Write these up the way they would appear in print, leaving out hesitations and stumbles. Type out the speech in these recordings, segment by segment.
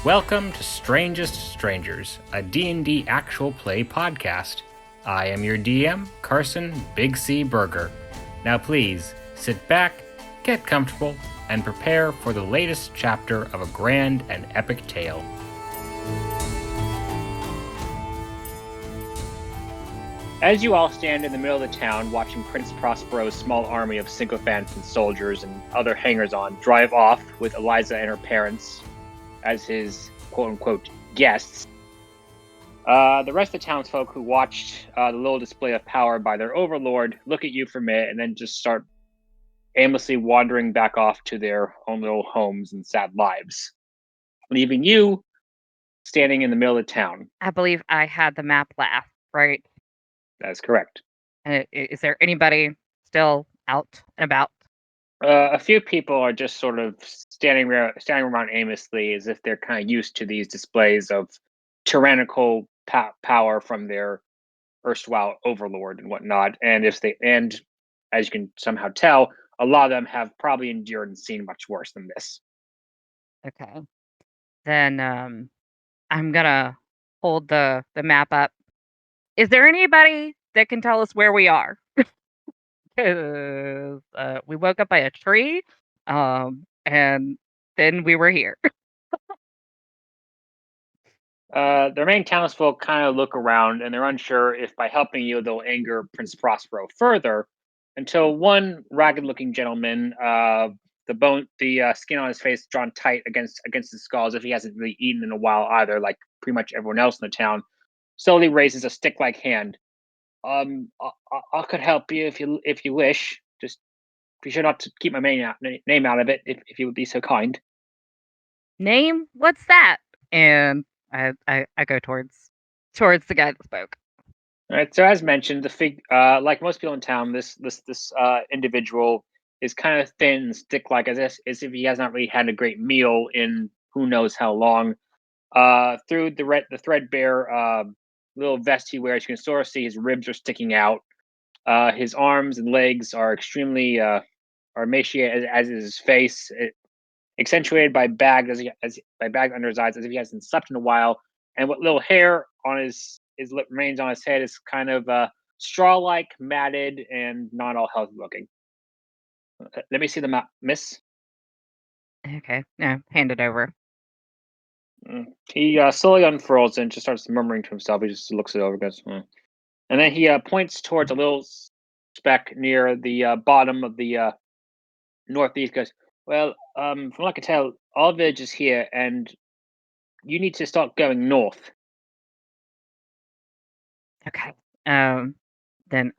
Welcome to Strangest Strangers, a D&D actual play podcast. I am your DM, Carson Big C Burger. Now please, sit back, get comfortable, and prepare for the latest chapter of a grand and epic tale. As you all stand in the middle of the town watching Prince Prospero's small army of sycophants and soldiers and other hangers-on drive off with Eliza and her parents as his quote-unquote guests, the rest of the townsfolk who watched the little display of power by their overlord look at you for a minute and then just start aimlessly wandering back off to their own little homes and sad lives, leaving you standing in the middle of the town. I believe I had the map last, right? That is correct. And is there anybody still out and about? A few people are just sort of standing around aimlessly, as if they're kind of used to these displays of tyrannical power from their erstwhile overlord and whatnot. And as you can somehow tell, a lot of them have probably endured and seen much worse than this. Okay. Then I'm gonna hold the map up. Is there anybody that can tell us where we are? 'Cause, we woke up by a tree, and then we were here. The main townsfolk kind of look around and they're unsure if by helping you they'll anger Prince Prospero further, until one ragged-looking gentleman, the skin on his face drawn tight against his skull, as if he hasn't really eaten in a while either, like pretty much everyone else in the town, slowly raises a stick-like hand. I could help you if you wish. Just be sure not to keep my name out of it, if you would be so kind. Name? What's that? And I go towards the guy that spoke. All right. So as mentioned, like most people in town, this individual is kind of thin, and stick-like, as if he has not really had a great meal in who knows how long. Through the threadbare little vest he wears, you can sort of see his ribs are sticking out. His arms and legs are extremely are emaciated, as is his face, accentuated by bags under his eyes, as if he hasn't slept in a while. And what little hair on his lip remains on his head is kind of straw-like, matted, and not all healthy looking. Let me see the map, miss. Okay, yeah, hand it over. He slowly unfurls and just starts murmuring to himself. He just looks it over, goes, "Hmm." And then he points towards a little speck near the bottom of the northeast. Goes, "Well, from what I can tell, our village is here, and you need to start going north." Okay. Then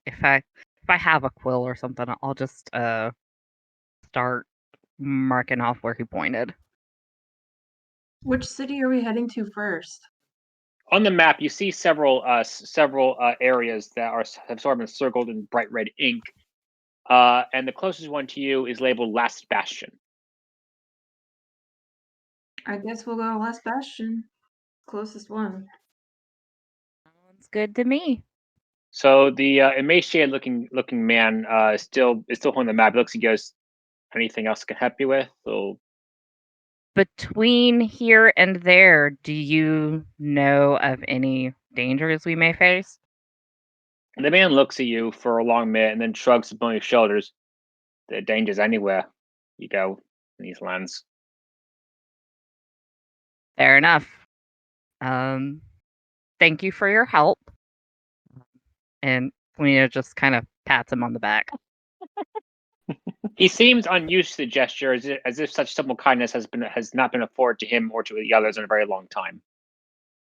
if I have a quill or something, I'll just start marking off where he pointed. Which city are we heading to first? On the map, you see several areas that have sort of been circled in bright red ink, and the closest one to you is labeled Last Bastion. I guess we'll go to Last Bastion. Closest one. Sounds good to me. So the emaciated looking man is still holding the map. He looks and goes, "Anything else I can help you with?" So Between here and there, do you know of any dangers we may face? the man looks at you for a long minute and then shrugs upon his shoulders. "There are dangers anywhere you go in these lands." Fair enough. Thank you for your help. And Selena just kind of pats him on the back. He seems unused to the gesture, as if such simple kindness has not been afforded to him or to the others in a very long time.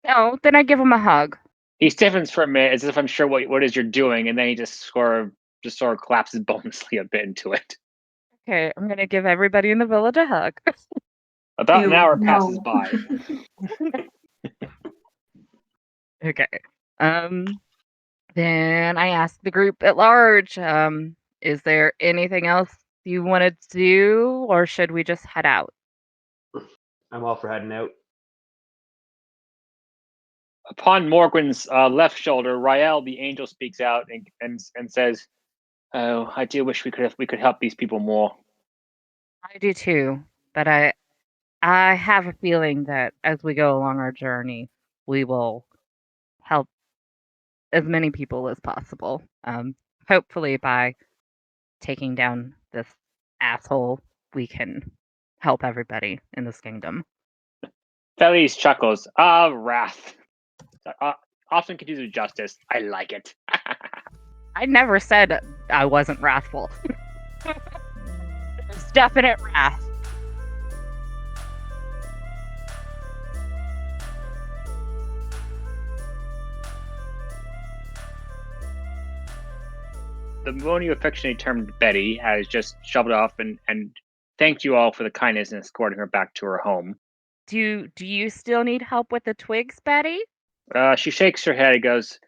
Oh, then I give him a hug. He stiffens for a minute, as if unsure what it is you're doing, and then he just sort of collapses bonelessly a bit into it. Okay, I'm gonna give everybody in the village a hug. About an Ew, hour no. passes by. Okay. Then I ask the group at large, is there anything else you want to do, or should we just head out? I'm all for heading out. Upon Morgan's left shoulder, Rael the angel speaks out and says, "Oh, I do wish we could help these people more." I do too, but I I have a feeling that as we go along our journey, we will help as many people as possible. Hopefully, by taking down this asshole, we can help everybody in this kingdom. Felice chuckles. Wrath. Often confused with justice. I like it. I never said I wasn't wrathful. There's definite wrath. The woman you affectionately termed Betty has just shoved off and thanked you all for the kindness and escorting her back to her home. Do you still need help with the twigs, Betty? She shakes her head and goes,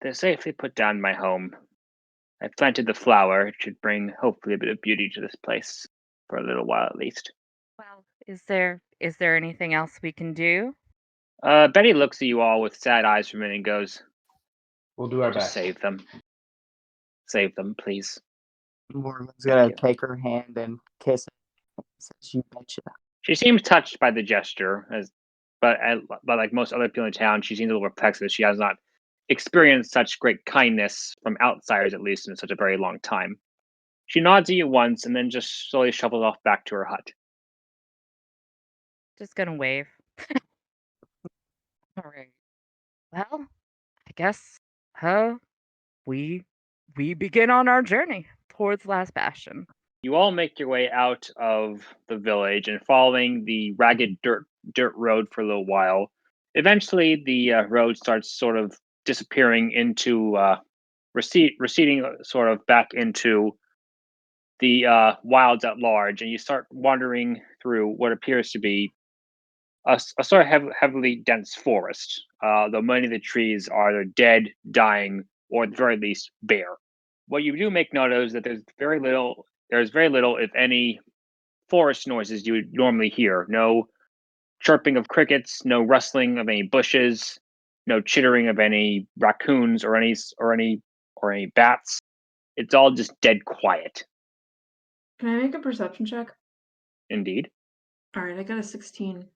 "They're safely put down in my home. I planted the flower. It should bring, hopefully, a bit of beauty to this place. For a little while, at least." Well, is there anything else we can do? Betty looks at you all with sad eyes for a minute and goes, We'll do our "Just best. save them. Save them, please." Morgan's Thank gonna you. take her hand and kiss it. Says, "You betcha." She seems touched by the gesture, but like most other people in town, she seems a little perplexed that she has not experienced such great kindness from outsiders, at least in such a very long time. She nods at you once and then just slowly shuffles off back to her hut. Just gonna wave. All right. Well, I guess we begin on our journey towards Last Bastion. You all make your way out of the village and following the ragged dirt road for a little while. Eventually, the road starts sort of disappearing into receding sort of back into the wilds at large, and you start wandering through what appears to be a sort of heavily dense forest. Though many of the trees are either dead, dying, or at the very least bare. What you do make note of is that there's very little, if any, forest noises you would normally hear. No chirping of crickets, no rustling of any bushes, no chittering of any raccoons or any bats. It's all just dead quiet. Can I make a perception check? Indeed. All right, I got a 16.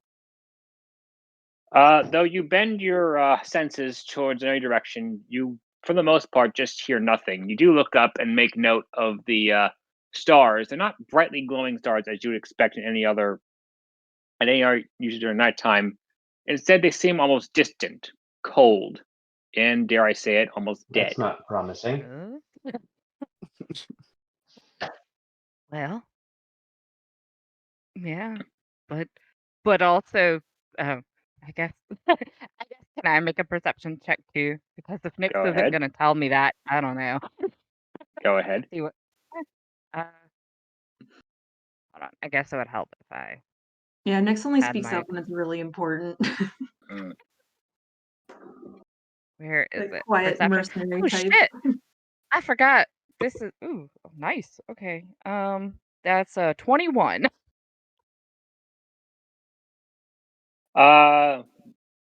Though you bend your senses towards any direction, you, for the most part, just hear nothing. You do look up and make note of the stars. They're not brightly glowing stars as you would expect in any other, usually during nighttime. Instead, they seem almost distant, cold, and dare I say it, almost dead. That's not promising. Well, yeah, but also, I guess can I make a perception check too? Because if Nix Go isn't ahead. gonna tell me that, I don't know. Go ahead. See what? Uh, hold on. I guess it would help if I Yeah, Nyx only had speaks my. up when it's really important. Mm. Where is The it? quiet Perception. mercenary Oh type. shit! I forgot. This is nice. Okay. That's 21.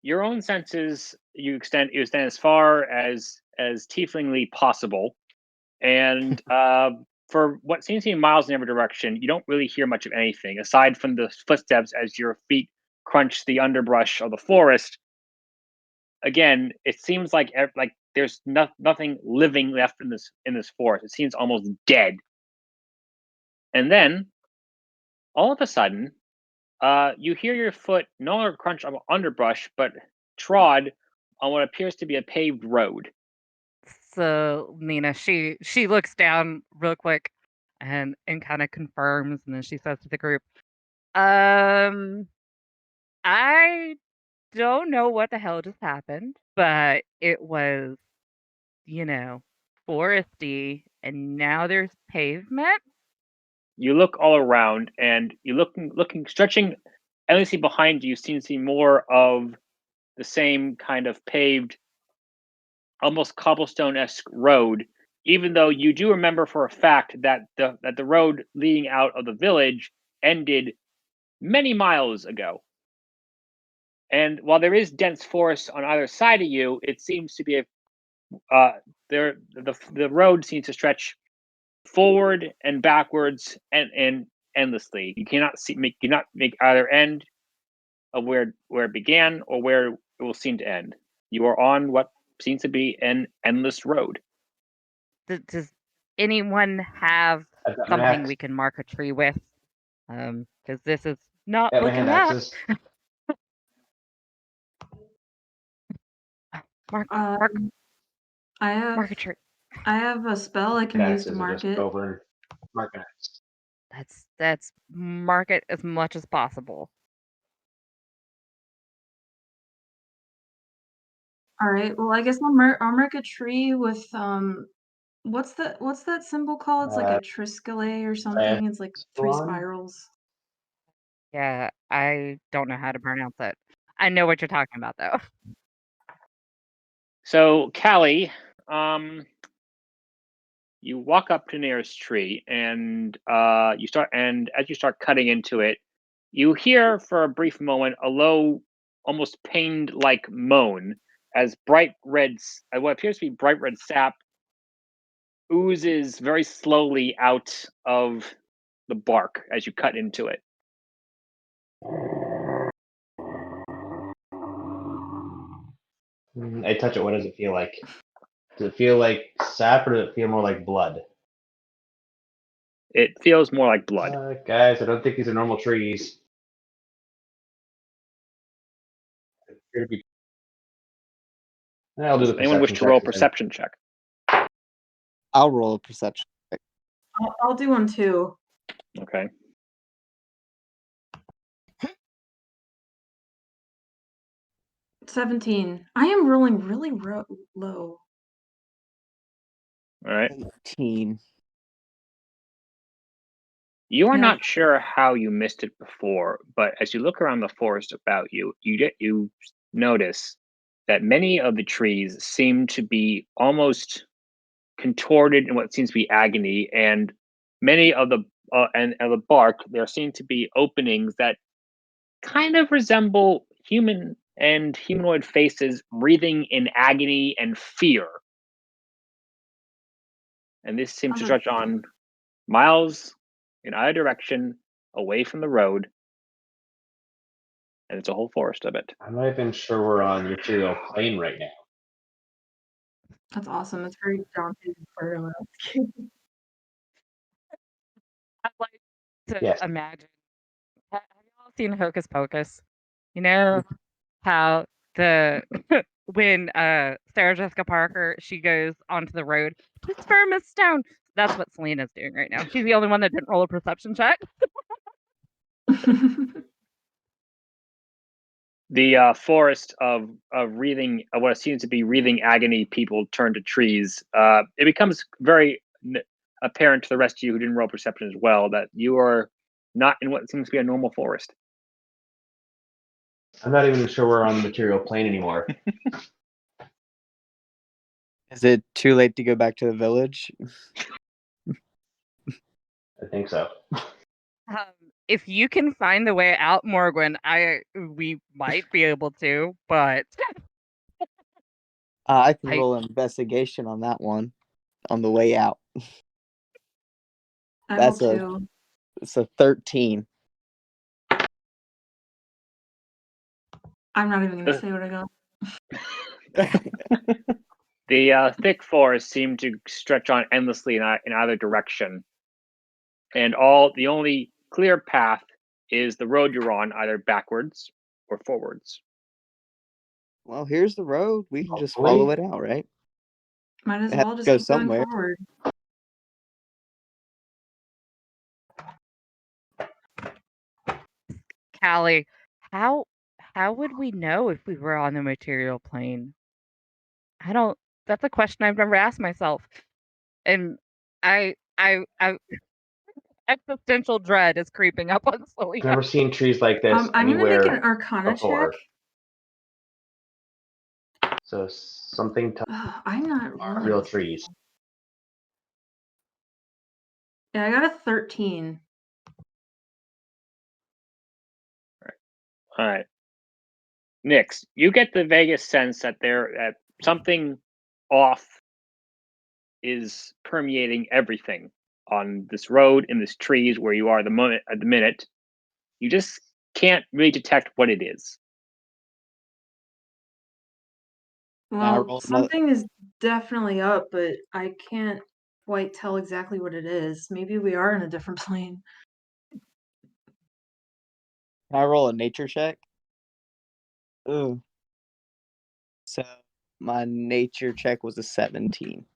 Your own senses you extend as far as tieflingly possible, and for what seems to be miles in every direction, you don't really hear much of anything aside from the footsteps as your feet crunch the underbrush of the forest. Again, it seems like there's nothing living left in this forest. It seems almost dead. And then, all of a sudden, you hear your foot no longer crunch on underbrush, but trod on what appears to be a paved road. So Nina, she looks down real quick and kind of confirms, and then she says to the group, I don't know what the hell just happened, but it was, foresty, and now there's pavement." You look all around, and you looking, stretching, at least behind you, you seem to see more of the same kind of paved, almost cobblestone-esque road. Even though you do remember for a fact that the road leading out of the village ended many miles ago. And while there is dense forest on either side of you, it seems to be the road seems to stretch forward and backwards and endlessly. You cannot make either end of where it began or where it will seem to end. You are on what seems to be an endless road. Does anyone have I've got my something axe. we can mark a tree with? Because this is not Got my looking hand up. axes. Mark I have a tree. I have a spell I can Hand use to axes and mark just it. go over and mark an axe. That's mark it as much as possible. All right. Well, I guess I'll mark a tree with what's that symbol called? It's like a triskele or something. It's like 3 triathlon? spirals. Yeah, I don't know how to pronounce it. I know what you're talking about though. So, Callie, you walk up to nearest tree, and as you start cutting into it, you hear for a brief moment a low, almost pained-like moan as what appears to be bright red sap oozes very slowly out of the bark as you cut into it. I touch it. What does it feel like? Does it feel like sap, or does it feel more like blood? It feels more like blood. Guys, I don't think these are normal trees. Appear to be- I'll do the Does anyone wish perception to roll a check, 'cause perception check? I'll roll a perception check. I'll do one too. Okay. $17. I am rolling really low. All right. 18. You are Yeah. not sure how you missed it before, but as you look around the forest about you, you notice that many of the trees seem to be almost contorted in what seems to be agony, and many of the bark, there seem to be openings that kind of resemble human and humanoid faces breathing in agony and fear. And this seems to Sounds like- stretch on miles in either direction away from the road, and it's a whole forest of it. I'm not even sure we're on material plane right now. That's awesome. It's very daunting for I'd like to Yes. imagine. Have y'all seen Hocus Pocus? You know how the when Sarah Jessica Parker, she goes onto the road, please firm us down. That's what Selena's doing right now. She's the only one that didn't roll a perception check. The forest of what seems to be wreathing agony people turn to trees. It becomes very apparent to the rest of you who didn't roll perception as well that you are not in what seems to be a normal forest. I'm not even sure we're on the material plane anymore. Is it too late to go back to the village? I think so. If you can find the way out, Morgwin, we might be able to, but I can roll an investigation on that one on the way out. I That's will a- too. It's a 13. I'm not even gonna say what I got. The thick forest seemed to stretch on endlessly in either direction, and the only clear path is the road you're on, either backwards or forwards. Well, here's the road. We can just Hopefully. follow it out, right? Might as It has well to just go keep going somewhere. forward. Callie, how would we know if we were on the material plane? That's a question I've never asked myself. And I existential dread is creeping up on I've Selena. never seen trees like this I'm gonna make anywhere an Arcana before. check. So something I'm not aren't rolling real this. trees. Yeah, I got a 13. All right. Nix, you get the vaguest sense that something off is permeating everything on this road, in this trees where you are at the minute. You just can't really detect what it is. I Well, roll another. something is definitely up, but I can't quite tell exactly what it is. Maybe we are in a different plane. Can I roll a nature check? Ooh. So my nature check was a 17.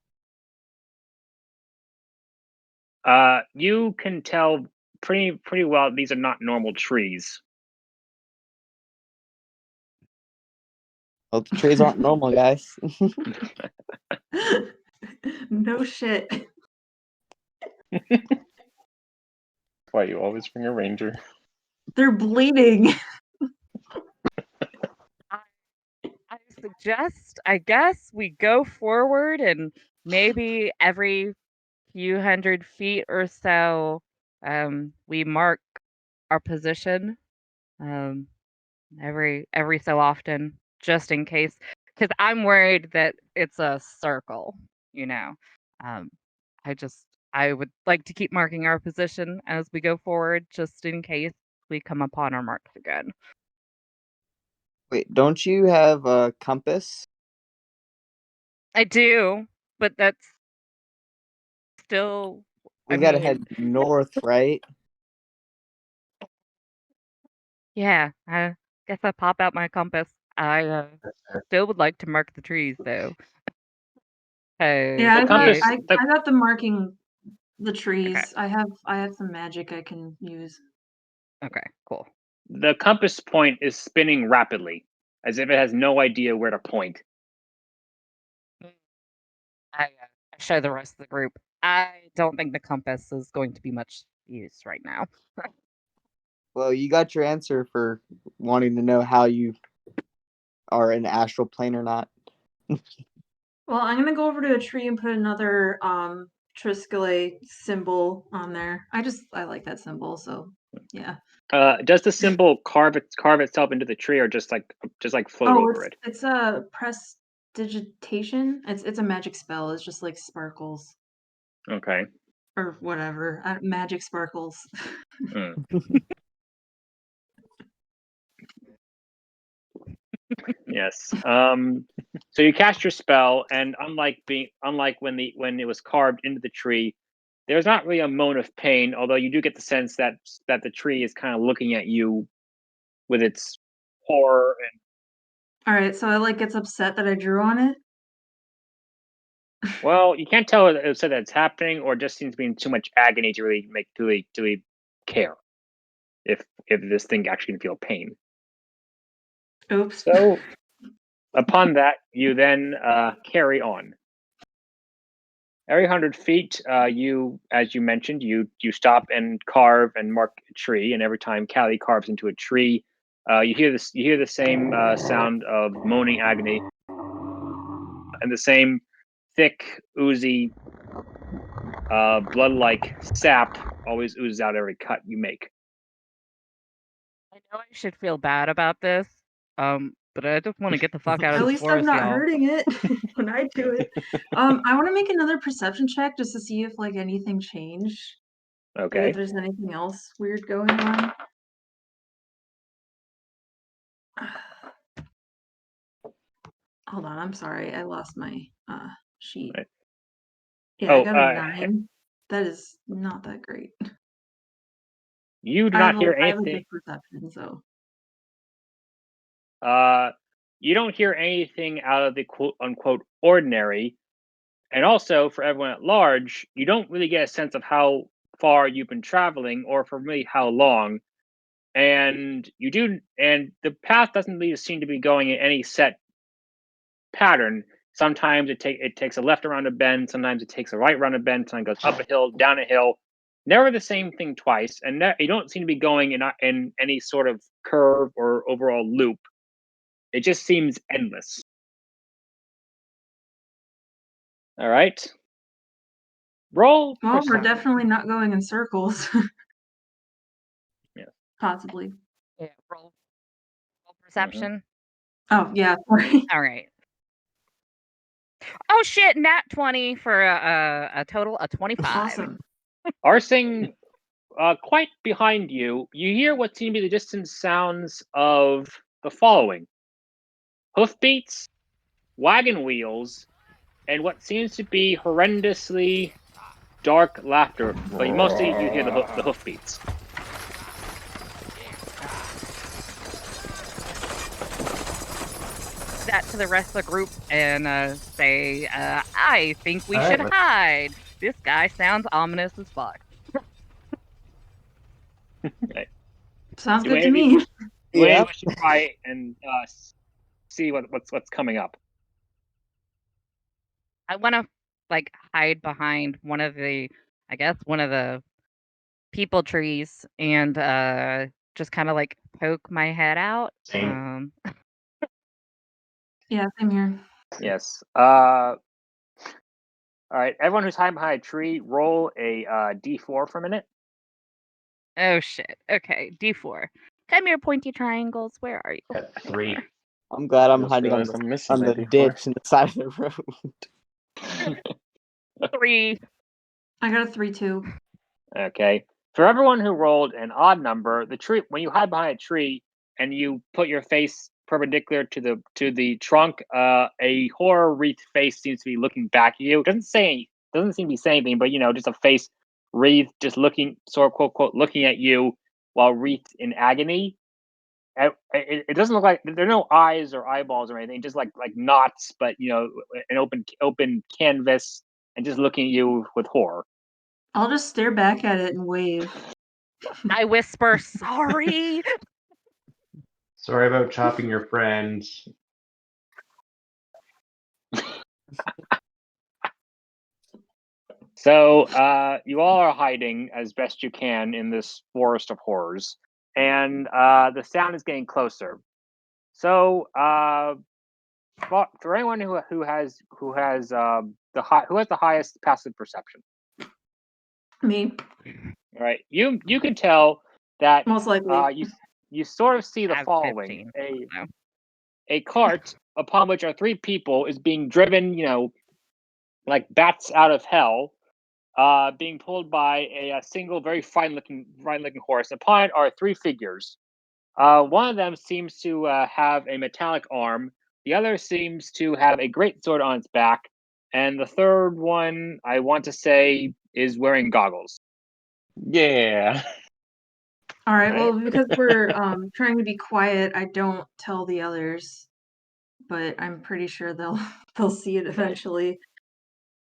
You can tell pretty well these are not normal trees. Well, the trees aren't normal, guys. No shit. Why you always bring a ranger? They're bleeding. I suggest, I guess, we go forward and maybe every few hundred feet or so, we mark our position, every so often, just in case. Because I'm worried that it's a circle, you know. Um, I would like to keep marking our position as we go forward, just in case we come upon our marks again. Wait, don't you have a compass? I do, but that's still, I We gotta mean, head north, right? yeah, I guess I pop out my compass. I still would like to mark the trees though. Yeah, The compass. I got the marking the Okay, trees. I have some magic I can use. okay, cool. The compass point is spinning rapidly, as if it has no idea where to point. I show the rest of the group. I don't think the compass is going to be much use right now. Well, you got your answer for wanting to know how you are in astral plane or not. Well, I'm gonna go over to a tree and put another Triskelay symbol on there. I like that symbol, so yeah. Does the symbol carve itself into the tree, or just like float Oh, over it? it's a prestidigitation. It's a magic spell. It's just like sparkles Okay. or whatever. Magic sparkles. Mm. Yes. So you cast your spell, and unlike when it was carved into the tree, there's not really a moan of pain. Although you do get the sense that the tree is kind of looking at you with its horror. All right, so it like gets upset that I drew on it. Well, you can't tell if it said that it's happening, or just seems to be in too much agony to really care if this thing actually can feel pain. Oops. So upon that, you then carry on. Every 100 feet, as you mentioned, you stop and carve and mark a tree, and every time Callie carves into a tree, you hear the same sound of moaning agony, and the same thick, oozy, blood-like sap always oozes out every cut you make. I know I should feel bad about this, but I just want to get the fuck out of At this least I'm forest, not y'all. hurting it when I do it. I want to make another perception check just to see if like anything changed. Like Okay. if there's anything else weird going on. Hold on, I'm sorry. I lost my sheet. Right. Yeah, I Oh, got a 9. That is not that great. you do not hear I have a anything. good perception, so. You don't hear anything out of the quote unquote ordinary. And also, for everyone at large, you don't really get a sense of how far you've been traveling or for really how long. And the path doesn't really seem to be going in any set pattern. Sometimes it takes a left around a bend, sometimes it takes a right around a bend, sometimes it goes up a hill, down a hill. Never the same thing twice, and you don't seem to be going in any sort of curve or overall loop. It just seems endless. All right. Roll Well, we're perception. definitely not going in circles. Yeah. Possibly. Yeah, roll perception. Oh, yeah, sorry. All right. Oh shit! Nat 20 for a total of 25. Awesome. Arsing, quite behind you, you hear what seem to be the distant sounds of the following: hoofbeats, wagon wheels, and what seems to be horrendously dark laughter. But mostly you hear the hoofbeats. That to the rest of the group and say, I think we All should right. hide. This guy sounds ominous as fuck. Sounds Do good to any of me. you- do any Yeah. of us should try and see what's coming up? I want to like hide behind one of the people trees and just kind of like poke my head out. Same. Yeah, same here. Yes. All right. Everyone who's hiding behind a tree, roll a d4 for a minute. Oh shit. Okay, D4. Come here, pointy triangles. Where are you? Got 3. I'm glad I'm Just hiding on realized I'm missing on my the D4. ditch in the side of the road. 3. I got a 3-2. Okay. For everyone who rolled an odd number, the tree, when you hide behind a tree and you put your face perpendicular to the trunk, a horror wreathed face seems to be looking back at you. It doesn't seem to be saying anything, but just a face wreathed, just looking, sort of quote quote, looking at you while wreathed in agony. It doesn't look like there are no eyes or eyeballs or anything, just like knots, but an open canvas, and just looking at you with horror. I'll just stare back at it and wave. I whisper, sorry. Sorry about chopping your friends. So you all are hiding as best you can in this forest of horrors, and the sound is getting closer. So for anyone who has the highest passive perception, Me, all right, you can tell that most likely. you sort of see the I have following: 15. So. a cart upon which are 3 people is being driven, like bats out of hell, being pulled by a single, very fine-looking horse. Upon it are 3 figures. One of them seems to have a metallic arm. The other seems to have a great sword on its back, and the third one, I want to say, is wearing goggles. Yeah. All right. Right. Well, because we're trying to be quiet, I don't tell the others, but I'm pretty sure they'll see it eventually.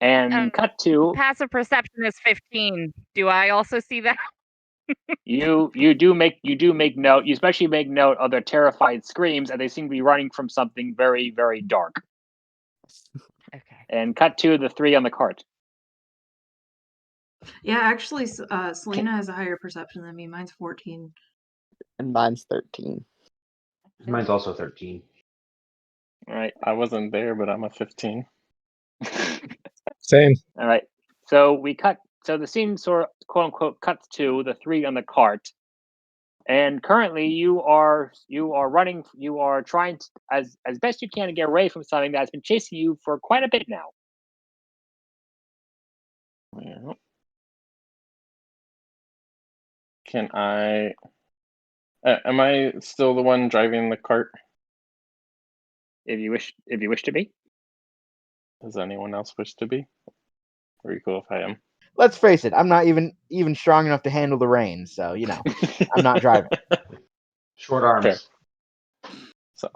And cut to Passive perception is 15. Do I also see that? you do make note. You especially make note of their terrified screams, and they seem to be running from something very, very dark. Okay. And cut to the 3 on the cart. Yeah, actually, Selena has a higher perception than me. Mine's 14. And mine's 13. Mine's also 13. All right. I wasn't there, but I'm a 15. Same. All right. So we cut. So the scene sort of quote unquote cuts to the 3 on the cart, and currently you are running. You are trying to, as best you can, to get away from something that's been chasing you for quite a bit now. Yeah. Can I? Am I still the one driving the cart? If you wish to be. Does anyone else wish to be? Are you cool if I am? Let's face it, I'm not even strong enough to handle the reins, so I'm not driving. Short arms. Fair. So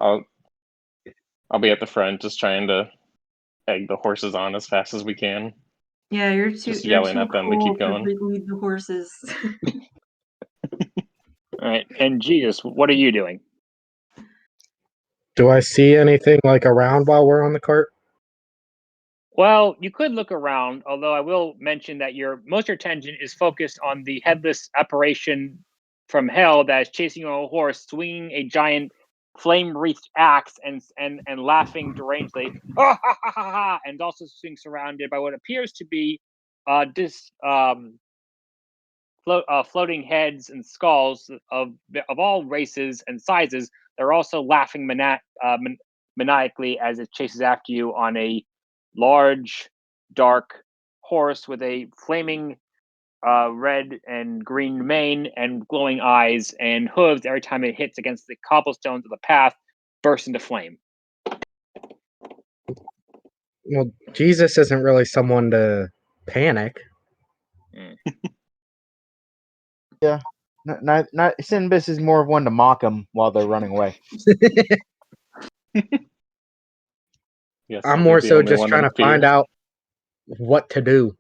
I'll be at the front, just trying to egg the horses on as fast as we can. Yeah, you're Just you're yelling too at them to cool keep going. lead the horses. All right. And Jesus, what are you doing? Do I see anything around while we're on the cart? Well, you could look around, although I will mention that most of your attention is focused on the headless apparition from hell that is chasing you on a horse, swinging a giant flame-wreathed axe and laughing derangedly, ha ha ha ha ha, and also being surrounded by what appears to be floating heads and skulls of all races and sizes. They're also laughing maniacally as it chases after you on a large, dark horse with a flaming red and green mane and glowing eyes and hooves every time it hits against the cobblestones of the path, bursts into flame. Well, Jesus isn't really someone to panic. Yeah. Not Sinbis is more of one to mock them while they're running away. Yes, I'm you're more the so only just one trying in to find fear. out what to do.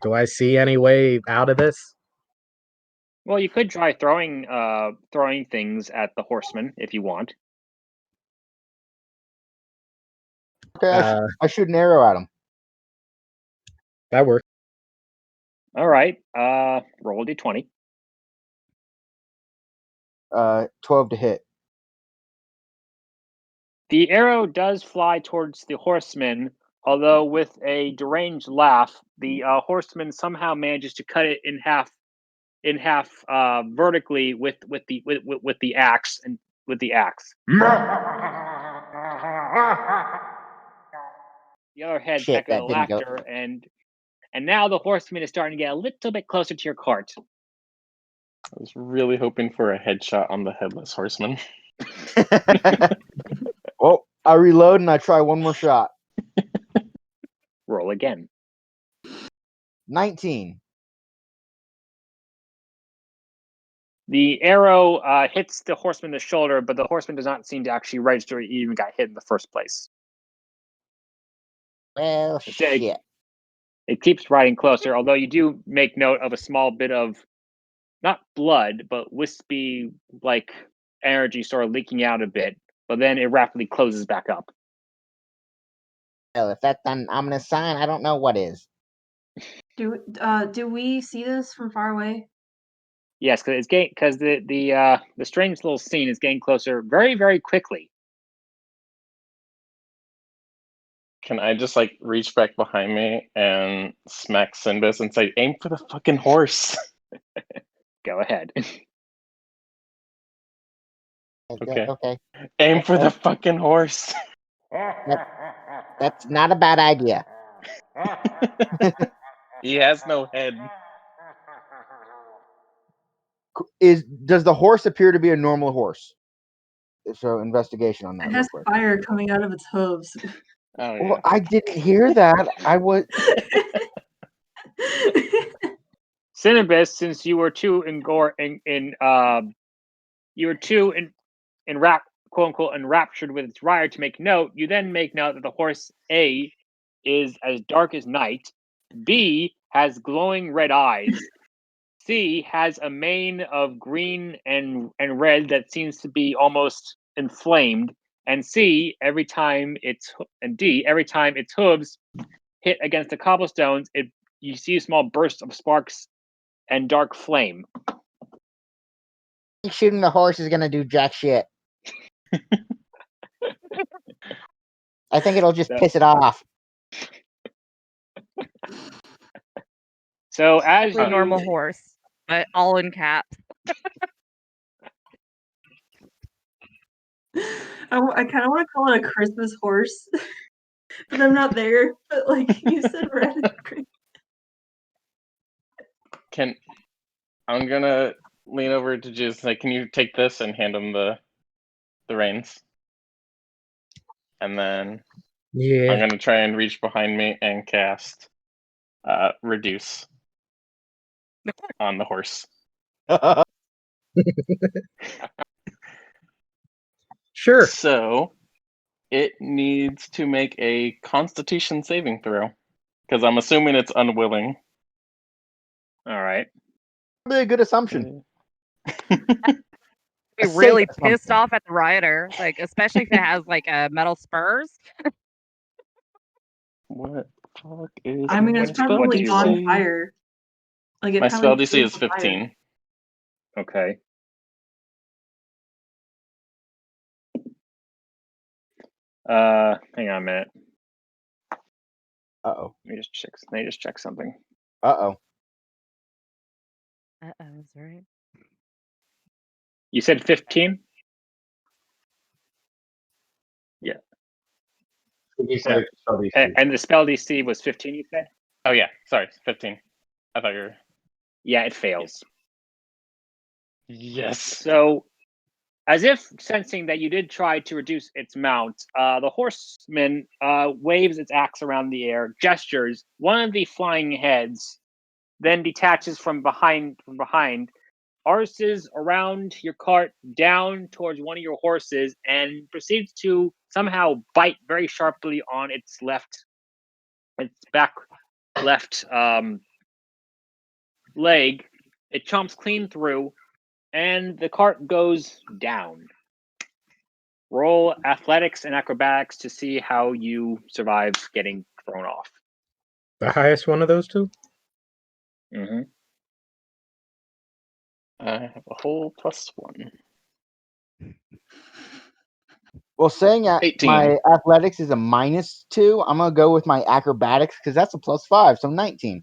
Do I see any way out of this? Well, you could try throwing things at the horseman if you want. Okay, I shoot an arrow at him. That works. All right. Roll a d20. 12 to hit. The arrow does fly towards the horseman, although with a deranged laugh, the horseman somehow manages to cut it in half vertically with the axe and with the axe. The other heads Shit, echo that the didn't go. laughter, and now the horseman is starting to get a little bit closer to your cart. I was really hoping for a headshot on the Headless Horseman. Well, I reload and I try one more shot. Roll again. 19. The arrow hits the horseman in the shoulder, but the horseman does not seem to actually register he even got hit in the first place. Well, Instead, shit. it keeps riding closer, although you do make note of a small bit of, not blood, but wispy, like, energy sort of leaking out a bit, but then it rapidly closes back up. Well, if that's an ominous sign, I don't know what is. Do we see this from far away? Yes, because the strange little scene is getting closer very, very quickly. Can I just like reach back behind me and smack Sinbis and say, "Aim for the fucking horse"? Go ahead. Okay. Okay. Aim for the fucking horse. That's not a bad idea. He has no head. Does the horse appear to be a normal horse? So investigation on that It real has quick. fire coming out of its hooves. Oh yeah. Well, I didn't hear that. I was. Sinbis, since you were too quote unquote enraptured with its rider to make note, you then make note that the horse A is as dark as night, B has glowing red eyes, C has a mane of green and red that seems to be almost inflamed, and D every time its hooves hit against the cobblestones, you see a small burst of sparks and dark flame. Shooting the horse is gonna do jack shit. I think it'll just piss it off. So as A you normal horse, but all in caps. I kind of want to call it a Christmas horse, but I'm not there. But like you said, red and green. I'm gonna lean over to Jesus. Like, can you take this and hand him the reins? And then Yeah. I'm gonna try and reach behind me and cast reduce on the horse. Sure. So it needs to make a Constitution saving throw because I'm assuming it's unwilling. all right. Probably a good assumption. Be A safe really assumption. pissed off at the rider, like especially if it has like metal spurs. What the fuck is? I mean, it's What do probably you on roll? fire. Like it My spell probably DC is feels on fire. 15. Okay. Hang on a minute. Uh-oh. Let me just check something. Uh-oh. That's right. You said 15? Yeah. You said spell DC. And the spell DC was 15, you said? Oh yeah, sorry, 15. I thought you were. Yeah, it fails. Yes. So, as if sensing that you did try to reduce its mount, the horseman waves its axe around the air, gestures. One of the flying heads then detaches from behind, arses around your cart down towards one of your horses, and proceeds to somehow bite very sharply on its back left leg. It chomps clean through, and the cart goes down. Roll athletics and acrobatics to see how you survive getting thrown off. The highest one of those two? Mm-hmm. I have a whole +1. Well, saying 18. my athletics is a -2, I'm gonna go with my acrobatics because that's a +5, so 19.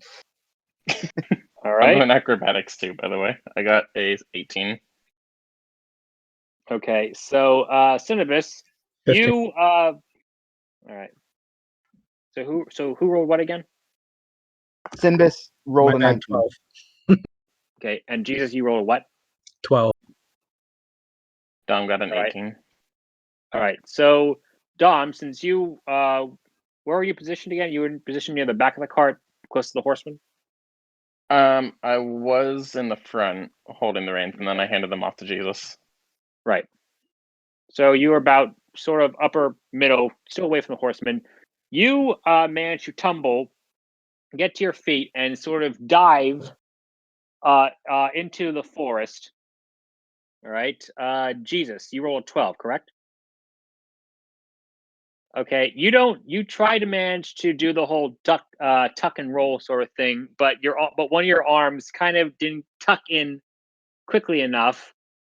All I'm right. going acrobatics too, by the way. I got a 18. Okay. So, Sinbis, 15. you. All right. So who rolled what again? Sinbis rolled a My bad, 19. 12. Okay. And Jesus, you rolled what? 12. Dom got an All right. 18. All right. So, Dom, since you, where were you positioned again? You were in position near the back of the cart, close to the horseman. I was in the front holding the reins, and then I handed them off to Jesus. Right. So you were about sort of upper middle, still away from the horseman. You manage to tumble, get to your feet, and sort of dive into the forest. All right. Jesus, you rolled 12, correct? Okay. You try to manage to do the whole tuck and roll sort of thing, but one of your arms kind of didn't tuck in quickly enough.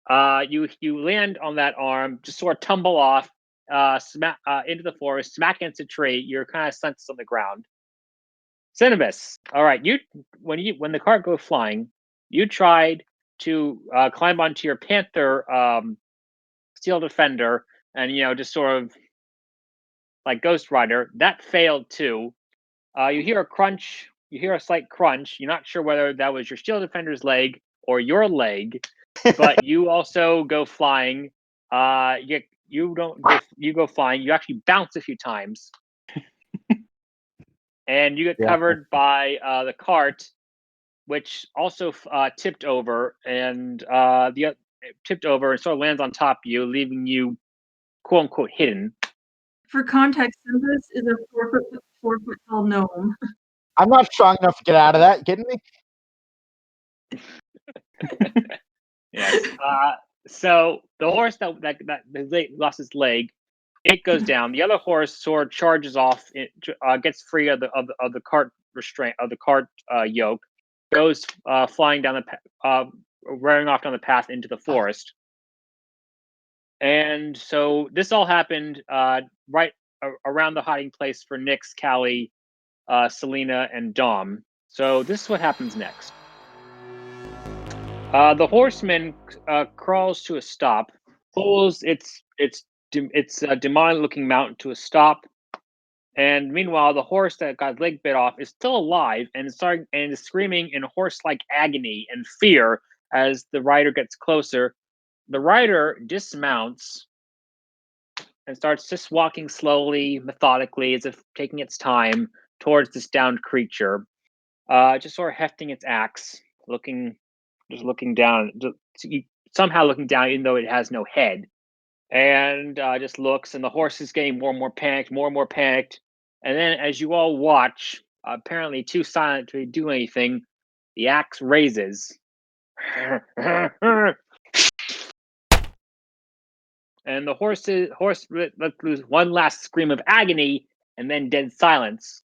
You land on that arm, just sort of tumble off, smack into the forest, smack against a tree. You're kind of sentenced on the ground. Sinbis, all right. When the cart goes flying, you tried to climb onto your panther steel defender, and just sort of like Ghost Rider. That failed too. You hear a crunch. You hear a slight crunch. You're not sure whether that was your steel defender's leg or your leg, but you also go flying. You don't go. You go flying. You actually bounce a few times, and you get covered by the cart, which also tipped over, and tipped over and sort of lands on top of you, leaving you quote unquote hidden. For context, Sinbis is a 4 foot tall gnome. I'm not strong enough to get out of that. You kidding me? Yes. So the horse that lost his leg, it goes down. The other horse sort of charges off. It gets free of the cart restraint of the cart yoke, goes flying down running off down the path into the forest. And so this all happened right around the hiding place for Nyx, Callie, Selena, and Dom. So this is what happens next. The horseman crawls to a stop, pulls its demonic-looking mount to a stop, and meanwhile, the horse that got his leg bit off is still alive and is screaming in horse-like agony and fear as the rider gets closer. The rider dismounts and starts just walking slowly, methodically, as if taking its time towards this downed creature, just sort of hefting its axe, looking down, somehow looking down, even though it has no head, and just looks. And the horse is getting more and more panicked. And then, as you all watch, apparently too silent to do anything, the axe raises. And the horse lets loose one last scream of agony, and then dead silence.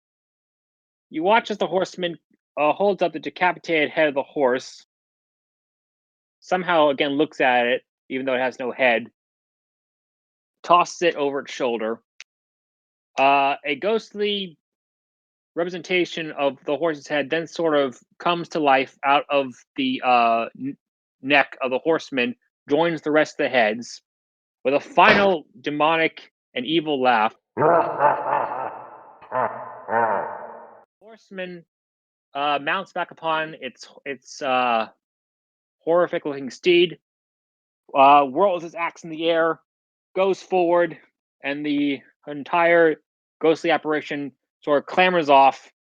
You watch as the horseman holds up the decapitated head of the horse. Somehow, again, looks at it, even though it has no head. Tosses it over its shoulder. A ghostly representation of the horse's head then sort of comes to life out of the neck of the horseman, joins the rest of the heads with a final demonic and evil laugh. horseman mounts back upon its horrific-looking steed, whirls his axe in the air, goes forward, and the entire ghostly apparition sort of clambers off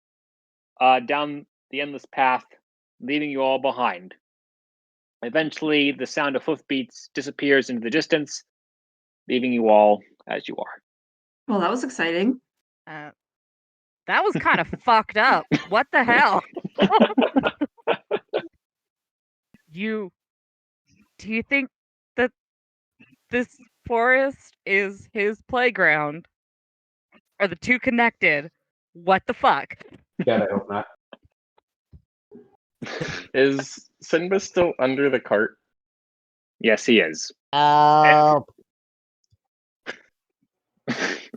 down the endless path, leaving you all behind. Eventually, the sound of hoofbeats disappears into the distance, leaving you all as you are. Well, that was exciting. That was kind of fucked up. What the hell? Do you think that this forest is his playground? Are the two connected? What the fuck? God, I hope not. Is Sinbis still under the cart? Yes, he is. Oh,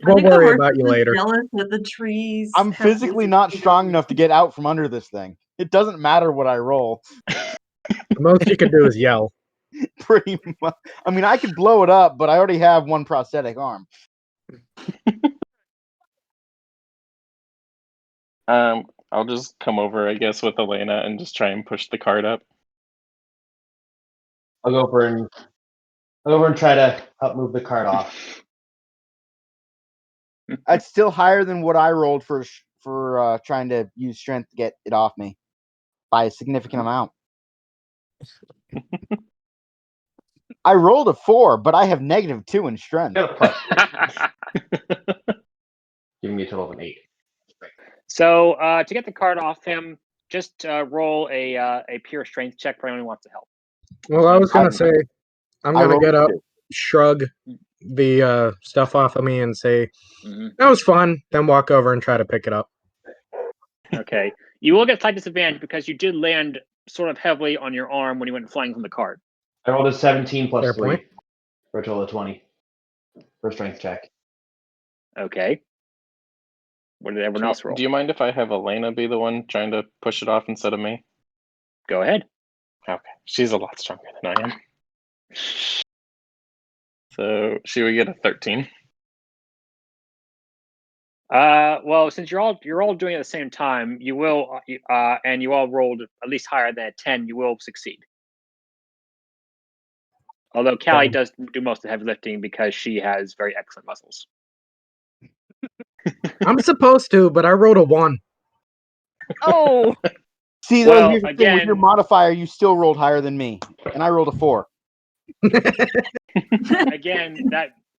We'll worry about you later. Jealous that the trees. I'm have physically lizards not in strong them. enough to get out from under this thing. It doesn't matter what I roll. The most you could do is yell. Pretty much. I mean, I could blow it up, but I already have one prosthetic arm. I'll just come over, I guess, with Elena and just try and push the cart up. I'll go over and try to help move the cart off. That's still higher than what I rolled for trying to use strength to get it off me by a significant amount. I rolled a 4, but I have -2 in strength. I got a plus. Giving me a total of an 8. So to get the card off him, just roll a pure strength check for anyone who wants to help. Well, I was gonna say, I'm I gonna rolled get a up, 2. shrug the stuff off of me, and say, Mhm. "That was fun." Then walk over and try to pick it up. Okay. You will get slight disadvantage because you did land sort of heavily on your arm when you went flying from the card. I rolled a 17 plus Fair 3 point. for a total of 20 for a strength check. Okay. What did everyone else roll? Do you mind if I have Elena be the one trying to push it off instead of me? Go ahead. Okay. She's a lot stronger than I am. So she would get a 13. Well, since you're all doing it at the same time, you will, and you all rolled at least higher than a 10. You will succeed. Although Callie does do most of the heavy lifting because she has very excellent muscles. I'm supposed to, but I rolled a 1. Oh, See, though, Well, here's the thing. With your again- modifier, you still rolled higher than me, and I rolled a 4. Again,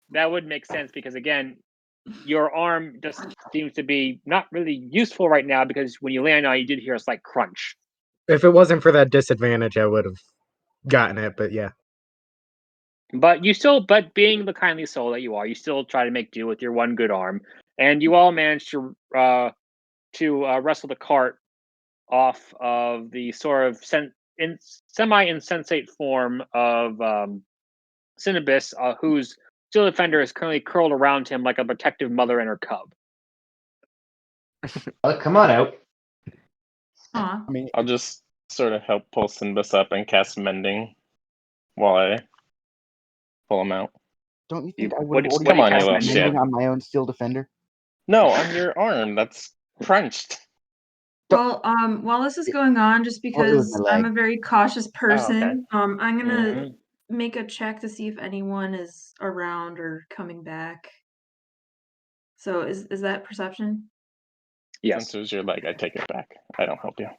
that would make sense because again, your arm just seems to be not really useful right now because when you land on it, you did hear a slight crunch. If it wasn't for that disadvantage, I would have gotten it. But yeah, But being the kindly soul that you are, you still try to make do with your one good arm, and you all managed to wrestle the cart off of the sort of semi-insensate form of Sinbis, whose steel defender is currently curled around him like a protective mother and her cub. Come on out. Aw. I mean, I'll just sort of help pull Sinbis up and cast Mending while I pull him out. don't you think I What- would have what already do you cast cast Mending Mending on? on my own steel defender? No, on your arm. That's crunched. Well, while this is going on, just Oh, it was because my I'm leg. a very cautious person, okay. I'm gonna Mhm. make a check to see if anyone is around or coming back. So is that perception? Yes. Since it was your leg, I take it back. I don't help you.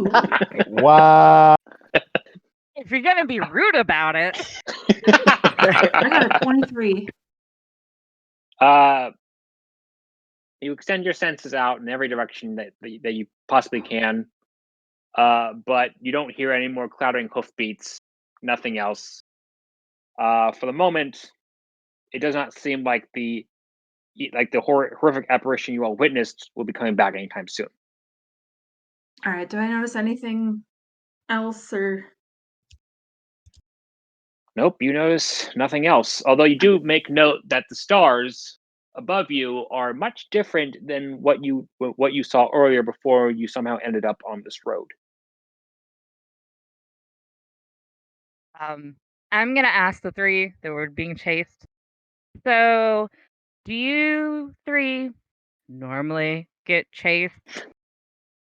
Ooh. Wow. if you're gonna be rude about it, I got a 23. You extend your senses out in every direction that you possibly can, but you don't hear any more clattering hoofbeats. Nothing else. For the moment, it does not seem like the horrific apparition you all witnessed will be coming back anytime soon. All right. Do I notice anything else or? Nope, you notice nothing else. Although you do make note that the stars above you are much different than what you saw earlier before you somehow ended up on this road. I'm gonna ask the three that were being chased. So, do you three normally get chased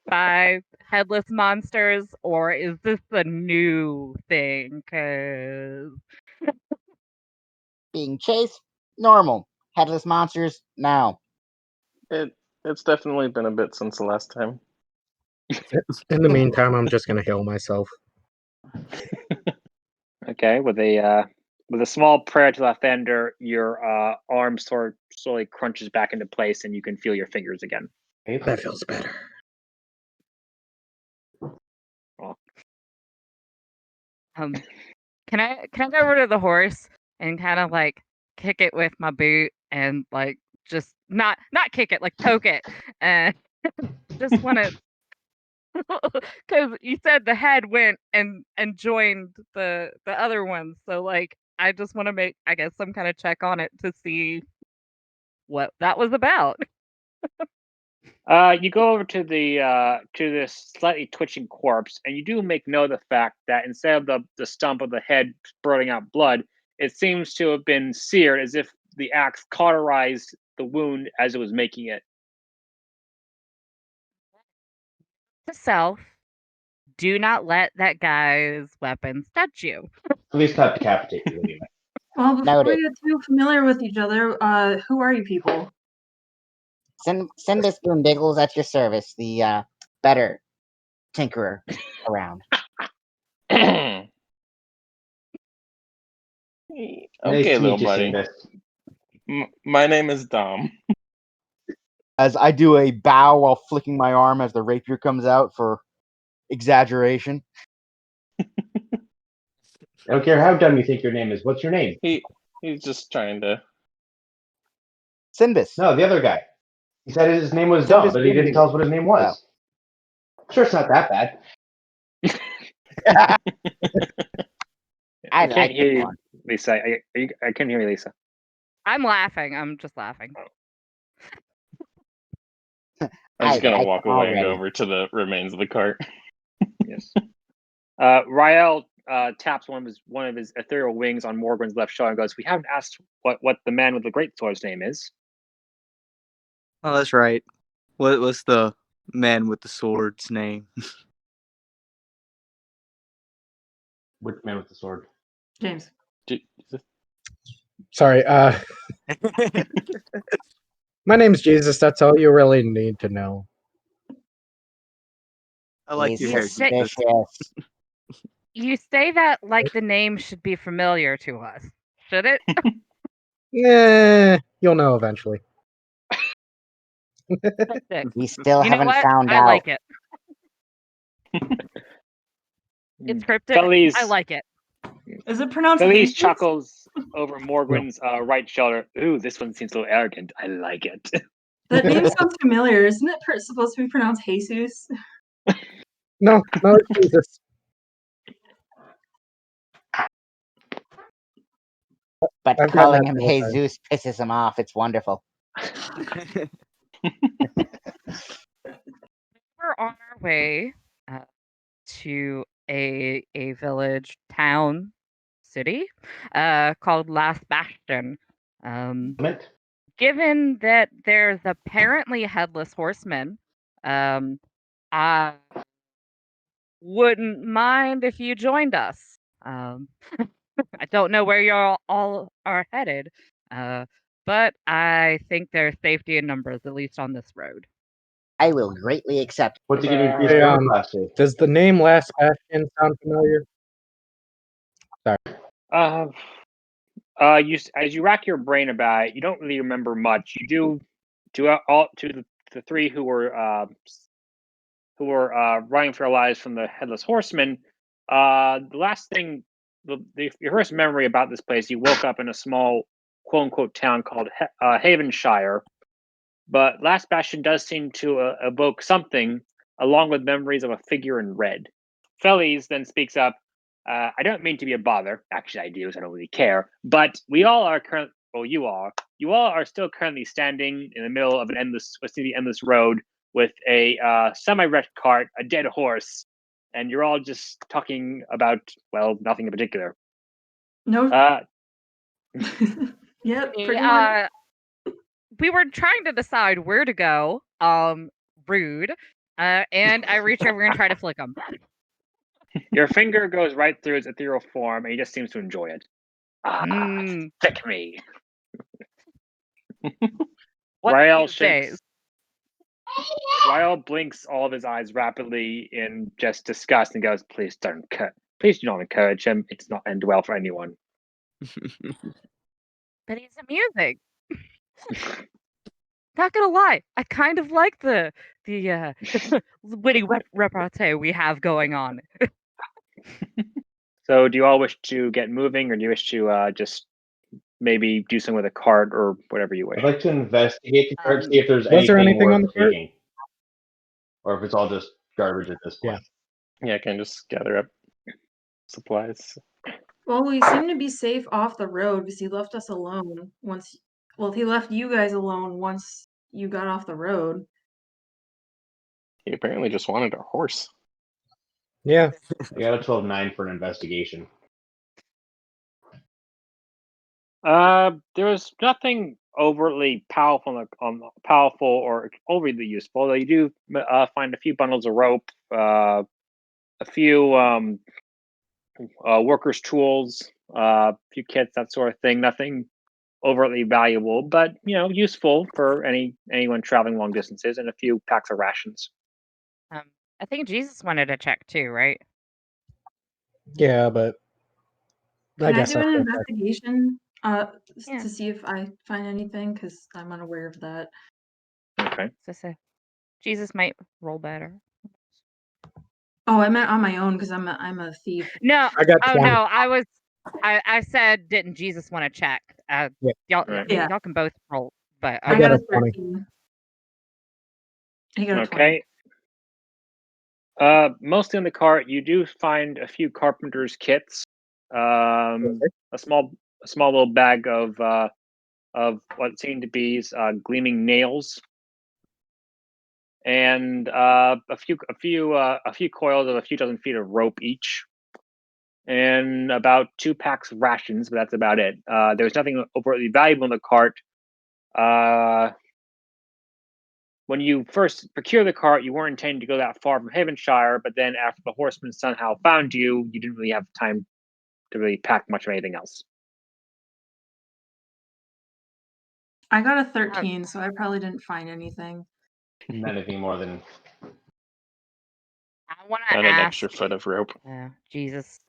by headless monsters, or is this a new thing? 'Cause Being chased, normal. Headless monsters, now. It's definitely been a bit since the last time. In the meantime, I'm just gonna heal myself. Okay, with a small prayer to Lathander, your arm slowly crunches back into place, and you can feel your fingers again. That feels better. Can I go over to the horse and kind of like kick it with my boot and like just not kick it, like poke it, and just want to, because you said the head went and joined the other ones, so like I just want to make, I guess, some kind of check on it to see what that was about. You go over to this slightly twitching corpse, and you do make note of the fact that instead of the stump of the head spurting out blood, it seems to have been seared, as if the axe cauterized the wound as it was making it. To self, do not let that guy's weapons touch you. At least not decapitate you anyway. Well, before Noted. we get too familiar with each other, who are you people? Sinbis Boondiggles at your service, the better tinkerer around. Okay, Nice to little meet you, buddy. Sinbis. My name is Dom. As I do a bow while flicking my arm as the rapier comes out for exaggeration. I don't care how dumb you think your name is. What's your name? He's just trying to. Sinbis. No, the other guy. He said his name was Sinbis dumb, but he didn't Boondiggles. tell us what his name was. Sure, it's not that bad. I can't like hear it you, more. Lisa. I couldn't hear you, Lisa. I'm laughing. I'm just laughing. I'm just gonna like walk it away and go already. over to the remains of the cart. Yes. Rael taps one of his ethereal wings on Morgan's left shoulder and goes, "We haven't asked what the man with the great sword's name is." Oh, that's right. What's the man with the sword's name? Which man with the sword? James. Sorry. My name's Jesus. That's all you really need to know. I like your He's hair. Suspicious. suspicious. You say that like the name should be familiar to us. Should it? Yeah, you'll know eventually. Cryptic. We still You know haven't what? found I out. like it. It's cryptic. Feliz, I like it. Is it pronounced Feliz Jesus? chuckles over Morgan's right shoulder. Ooh, this one seems a little arrogant. I like it. That name sounds familiar. Isn't it supposed to be pronounced Jesus? No, it's Jesus. But I've gotten calling that him several times. Jesus pisses him off. It's wonderful. We're on our way to a village, town, city called Last Bastion. Mint? Given that there's apparently a Headless Horseman, I wouldn't mind if you joined us. I don't know where you all are headed, but I think there's safety in numbers, at least on this road. I will greatly accept. What's he gonna increase Hey, your armor class to? Does the name Last Bastion sound familiar? As you rack your brain about it, you don't really remember much. You do to the three who were running for their lives from the Headless Horseman. The last thing, your first memory about this place, you woke up in a small quote unquote town called Havenshire. But Last Bastion does seem to evoke something, along with memories of a figure in red. Feliz then speaks up. I don't mean to be a bother. Actually, I do. So I don't really care. But we all are currently. Well, you all are still currently standing in the middle of an endless road with a semi-wrecked cart, a dead horse, and you're all just talking about, well, nothing in particular. No. Yep, pretty much. We were trying to decide where to go, rude. And I reach over and try to flick him. Your finger goes right through its ethereal form, and he just seems to enjoy it. Stick me. What Rael these days? shakes. Rael blinks all of his eyes rapidly in just disgust and goes, Please do not encourage him. It's not end well for anyone. But he's amusing. Not gonna lie, I kind of like the witty repartee we have going on. So, do you all wish to get moving, or do you wish to just maybe do something with a cart or whatever you wish? I'd like to investigate the cart, see if there's Was there anything on worth the cart? taking, or if it's all just garbage at this point. Yeah, I can just gather up supplies. Well, we seem to be safe off the road because he left us alone once. Well, he left you guys alone once you got off the road. He apparently just wanted our horse. Yeah. I got a 12-9 for an investigation. There was nothing overtly powerful or overly useful. Though you do find a few bundles of rope, a few workers' tools, a few kits, that sort of thing. Nothing overtly valuable, but useful for anyone traveling long distances, and a few packs of rations. I think Jesus wanted to check too, right? Yeah, but I Can I guess do I'll an go check. investigation Yeah. to see if I find anything? Because I'm unaware of that. Okay. So Jesus might roll better. Oh, I meant on my own because I'm a thief. No. I got 20. No. I said, didn't Jesus want to check? Yeah. Y'all, Right. Yeah. y'all can both roll, but I got got a a 20. 13. He got a 20. Okay. Mostly on the cart, you do find a few carpenter's kits. A small little bag of what seem to be gleaming nails, and a few coils of a few dozen feet of rope each, and about 2 packs of rations. But that's about it. There's nothing overtly valuable in the cart. When you first procure the cart, you weren't intending to go that far from Havenshire, but then after the horseman somehow found you, you didn't really have time to really pack much of anything else. I got a 13, so I probably didn't find anything. Not anything more than I want to Got ask an extra foot of rope. Jesus.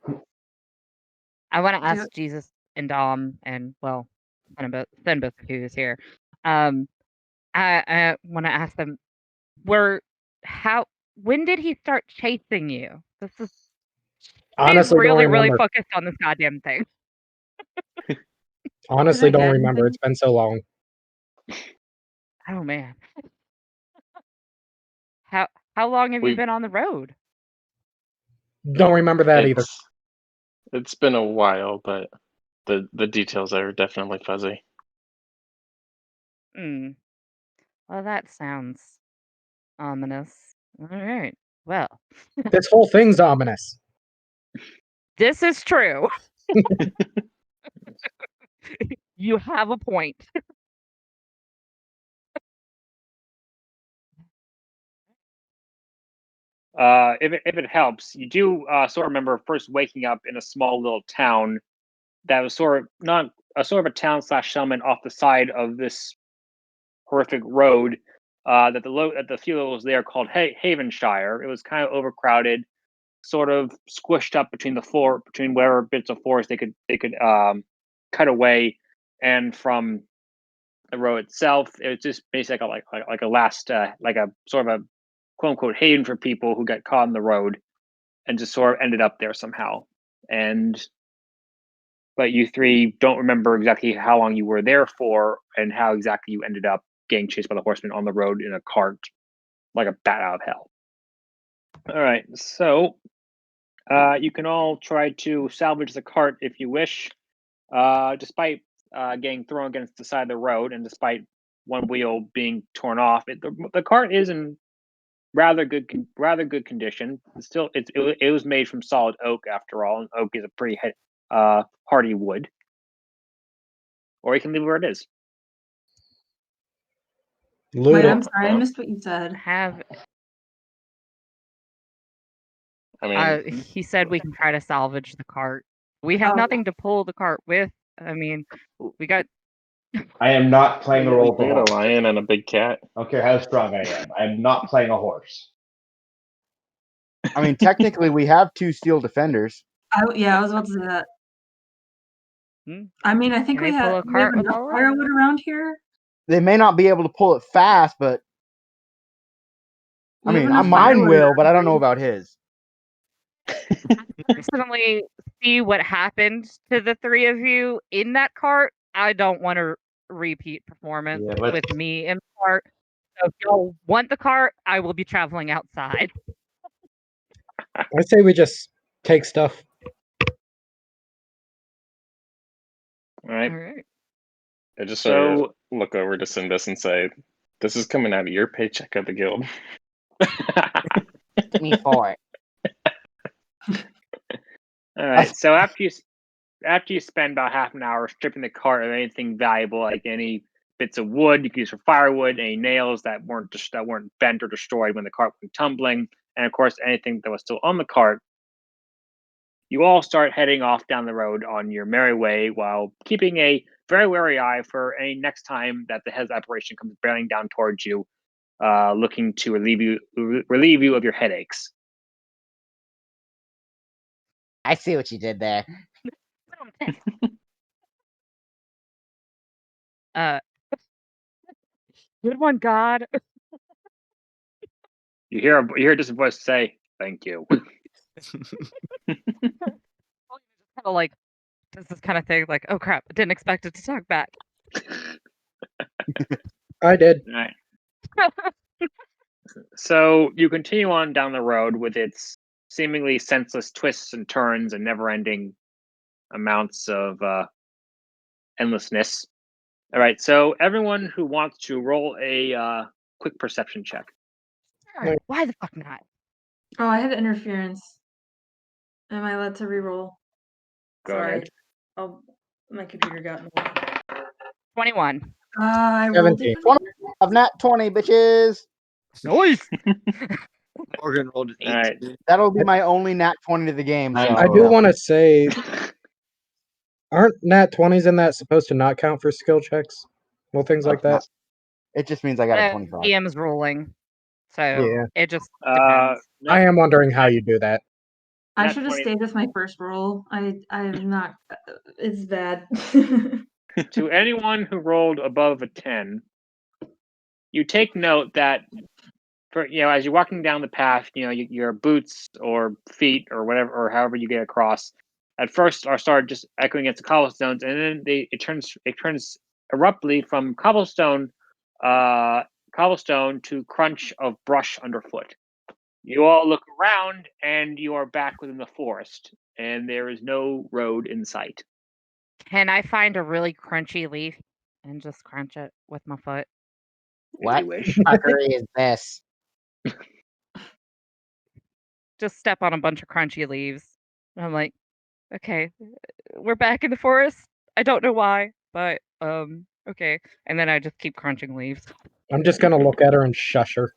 I want to Do ask it. Jesus and Dom and Sinbis who is here. I want to ask them when did he start chasing you? He's Honestly, don't really remember. focused on this goddamn thing. Honestly, Did I don't get remember. anything? It's been so long. Oh man. How long have you We been on the road? Don't remember that either. It's been a while, but the details are definitely fuzzy. Well, that sounds ominous. All right. Well, This whole thing's ominous. this is true. You have a point. If it helps, you do sort of remember first waking up in a small little town that was sort of a town / settlement off the side of this horrific road. That the few locals there called Havenshire. It was kind of overcrowded, sort of squished up between whatever bits of forest they could cut away, and from the road itself, it was just basically like a last like a sort of a quote unquote haven for people who got caught on the road and just sort of ended up there somehow. But you three don't remember exactly how long you were there for and how exactly you ended up getting chased by the horseman on the road in a cart like a bat out of hell. All right, so you can all try to salvage the cart if you wish. Despite getting thrown against the side of the road and despite one wheel being torn off, the cart is in rather good condition. It was made from solid oak after all, and oak is a pretty hardy wood. Or you can leave it where it is. Wait, Loot I'm it. sorry, I missed what you said. Have I mean, he said we can try to salvage the cart. We have Oh. nothing to pull the cart with. I mean, we got I am not playing the role of we the got a horse. lion and a big cat. I don't care how strong I am. I am not playing a horse. I mean, technically, we have 2 steel defenders. I was about to say that. Hmm. I mean, I think Can we they pull have a cart with enough all that? firewood around here. They may not be able to pull it fast, but I We have mean, enough mine firewood will, around but I don't here. know about his. Personally see what happened to the 3 of you in that cart. I don't want a repeat performance Yeah, but with me in the cart. So if y'all want the cart, I will be traveling outside. I say we just take stuff. All right. All right. I just sort of So look over to Sinbis and say, "This is coming out of your paycheck of the guild." Me for it. all right. So after you spend about half an hour stripping the cart of anything valuable, like any bits of wood you can use for firewood, any nails that weren't bent or destroyed when the cart went tumbling, and of course anything that was still on the cart, you all start heading off down the road on your merry way while keeping a very wary eye for any next time that the head's operation comes bearing down towards you, looking to relieve you of your headaches. I see what you did there. Good one, God. You hear just a voice say, "Thank you." Kind of like does this kind of thing, like, oh crap, I didn't expect it to talk back. I did. All right. So you continue on down the road with its seemingly senseless twists and turns and never-ending amounts of endlessness. All right. So everyone who wants to roll a quick perception check. Sure, why the fuck not? Oh, I had interference. Am I allowed to reroll? Go Sorry. ahead. Oh, my computer got me. 21. I rolled 17. it. Of nat 20, bitches. Noise. Morgan rolled an All right. 18. That'll be my only nat 20 to the game. So I I do want to say, aren't nat 20s in that supposed to not count for skill checks? Well, things like that. it just means I got a 25. DM's ruling, so Yeah. it just depends. I am wondering how you do that. I Nat should have 20. stayed with my first roll. I'm not. It's bad. To anyone who rolled above a 10, you take note that for as you're walking down the path, your boots or feet or whatever or however you get across, at first are started just echoing against the cobblestones, and then it turns abruptly from cobblestone to crunch of brush underfoot. You all look around, and you are back within the forest, and there is no road in sight. Can I find a really crunchy leaf and just crunch it with my foot? If you wish. fuckery is this? Just step on a bunch of crunchy leaves. And I'm like, okay, we're back in the forest. I don't know why, but okay. And then I just keep crunching leaves. I'm just gonna look at her and shush her.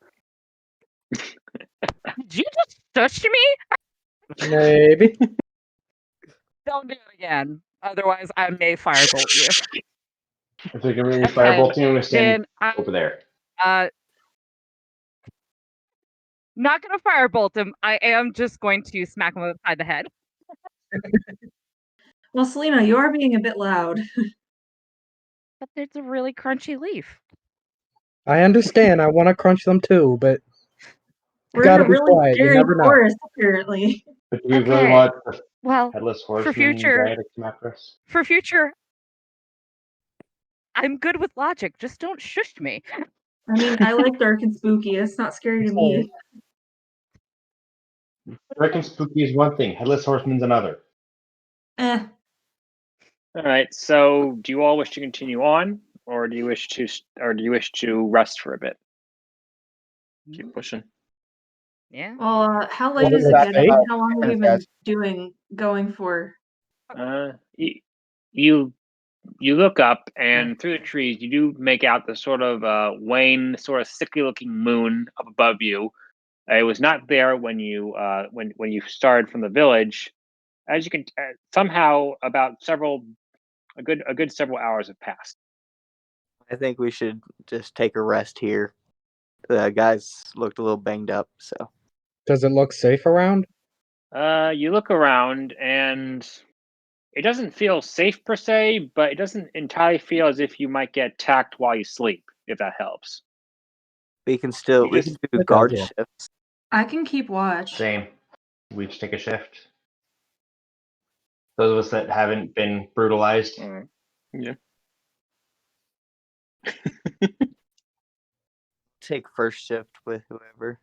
Did you just touch me? Maybe. Don't do it again. Otherwise, I may firebolt you. If they can really Okay, firebolt you, I'm gonna stand Then over there. not gonna firebolt him. I am just going to smack him upside the head. Well, Selena, you are being a bit loud. But there's a really crunchy leaf. I understand. I want to crunch them too, but We're in gotta a be really quiet. You scary never know. forest, apparently. But do we really Okay. want the Well, Headless for Horseman future, guy to come after us? I'm good with logic. Just don't shush me. I mean, I like dark and spooky. It's not scary to me. Dark and spooky is one thing. Headless Horseman's another. Eh. All right. So, do you all wish to continue on, or do you wish to rest for a bit? Keep pushing. Yeah. Well, how late What is is it that getting? fate? How long have we been going for? You you look up, and through the trees, you do make out the sort of wane, sort of sickly-looking moon up above you. It was not there when you when you started from the village. As you can somehow about a good several hours have passed. I think we should just take a rest here. The guys looked a little banged up, so Does it look safe around? You look around, and it doesn't feel safe per se, but it doesn't entirely feel as if you might get attacked while you sleep, if that helps. we can You do just- It guard does, yeah. shifts. I can keep watch. Same. We each take a shift. Those of us that haven't been brutalized. Yeah. Take first shift with whoever.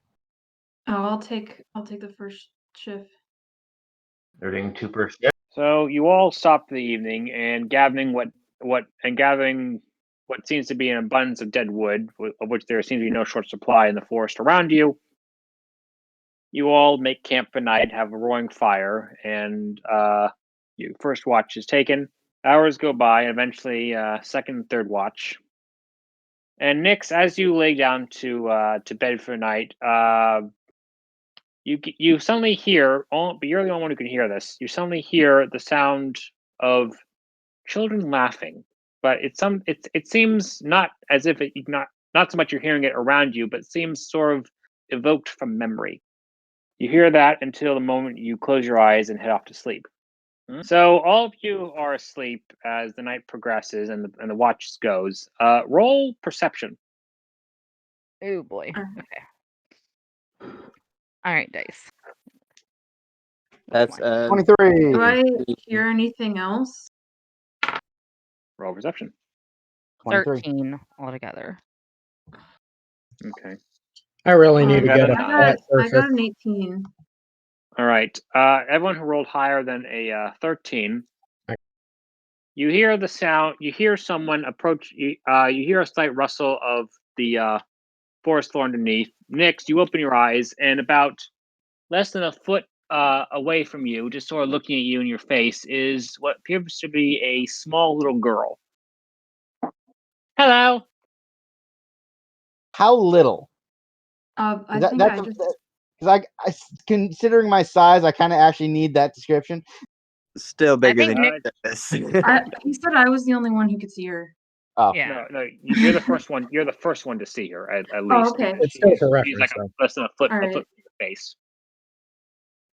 Oh, I'll take the first shift. They're doing 2 per shift. So you all stop for the evening and gathering gathering what seems to be an abundance of dead wood, of which there seems to be no short supply in the forest around you. You all make camp for night, have a roaring fire, and your first watch is taken. Hours go by, and eventually second and third watch. And Nix, as you lay down to bed for the night, you suddenly hear, but you're the only one who can hear this. You suddenly hear the sound of children laughing, but it seems not as if not so much you're hearing it around you, but seems sort of evoked from memory. You hear that until the moment you close your eyes and head off to sleep. So all of you are asleep as the night progresses and the watch goes. Roll perception. Oh boy. Alright. Okay. All right, dice. That's 23. Do I hear anything else? Roll perception. 23. 13 altogether. Okay. I really need to got get a a nine. flat I got surface. an 18. All right. Everyone who rolled higher than a 13. Okay. You hear the sound. You hear someone approach. You hear a slight rustle of the forest floor underneath. Nix, you open your eyes, and about less than a foot away from you, just sort of looking at you in your face, is what appears to be a small little girl. Hello. How little? I That, think that's I just because considering my size, I kind of actually need that description. still bigger think than Nick- this. he said I was the only one who could see her. Oh, Yeah. No, you're the first one. You're the first one to see her, at least. Oh, okay. It's still for She's reference, like though. less than a foot All right. from your face.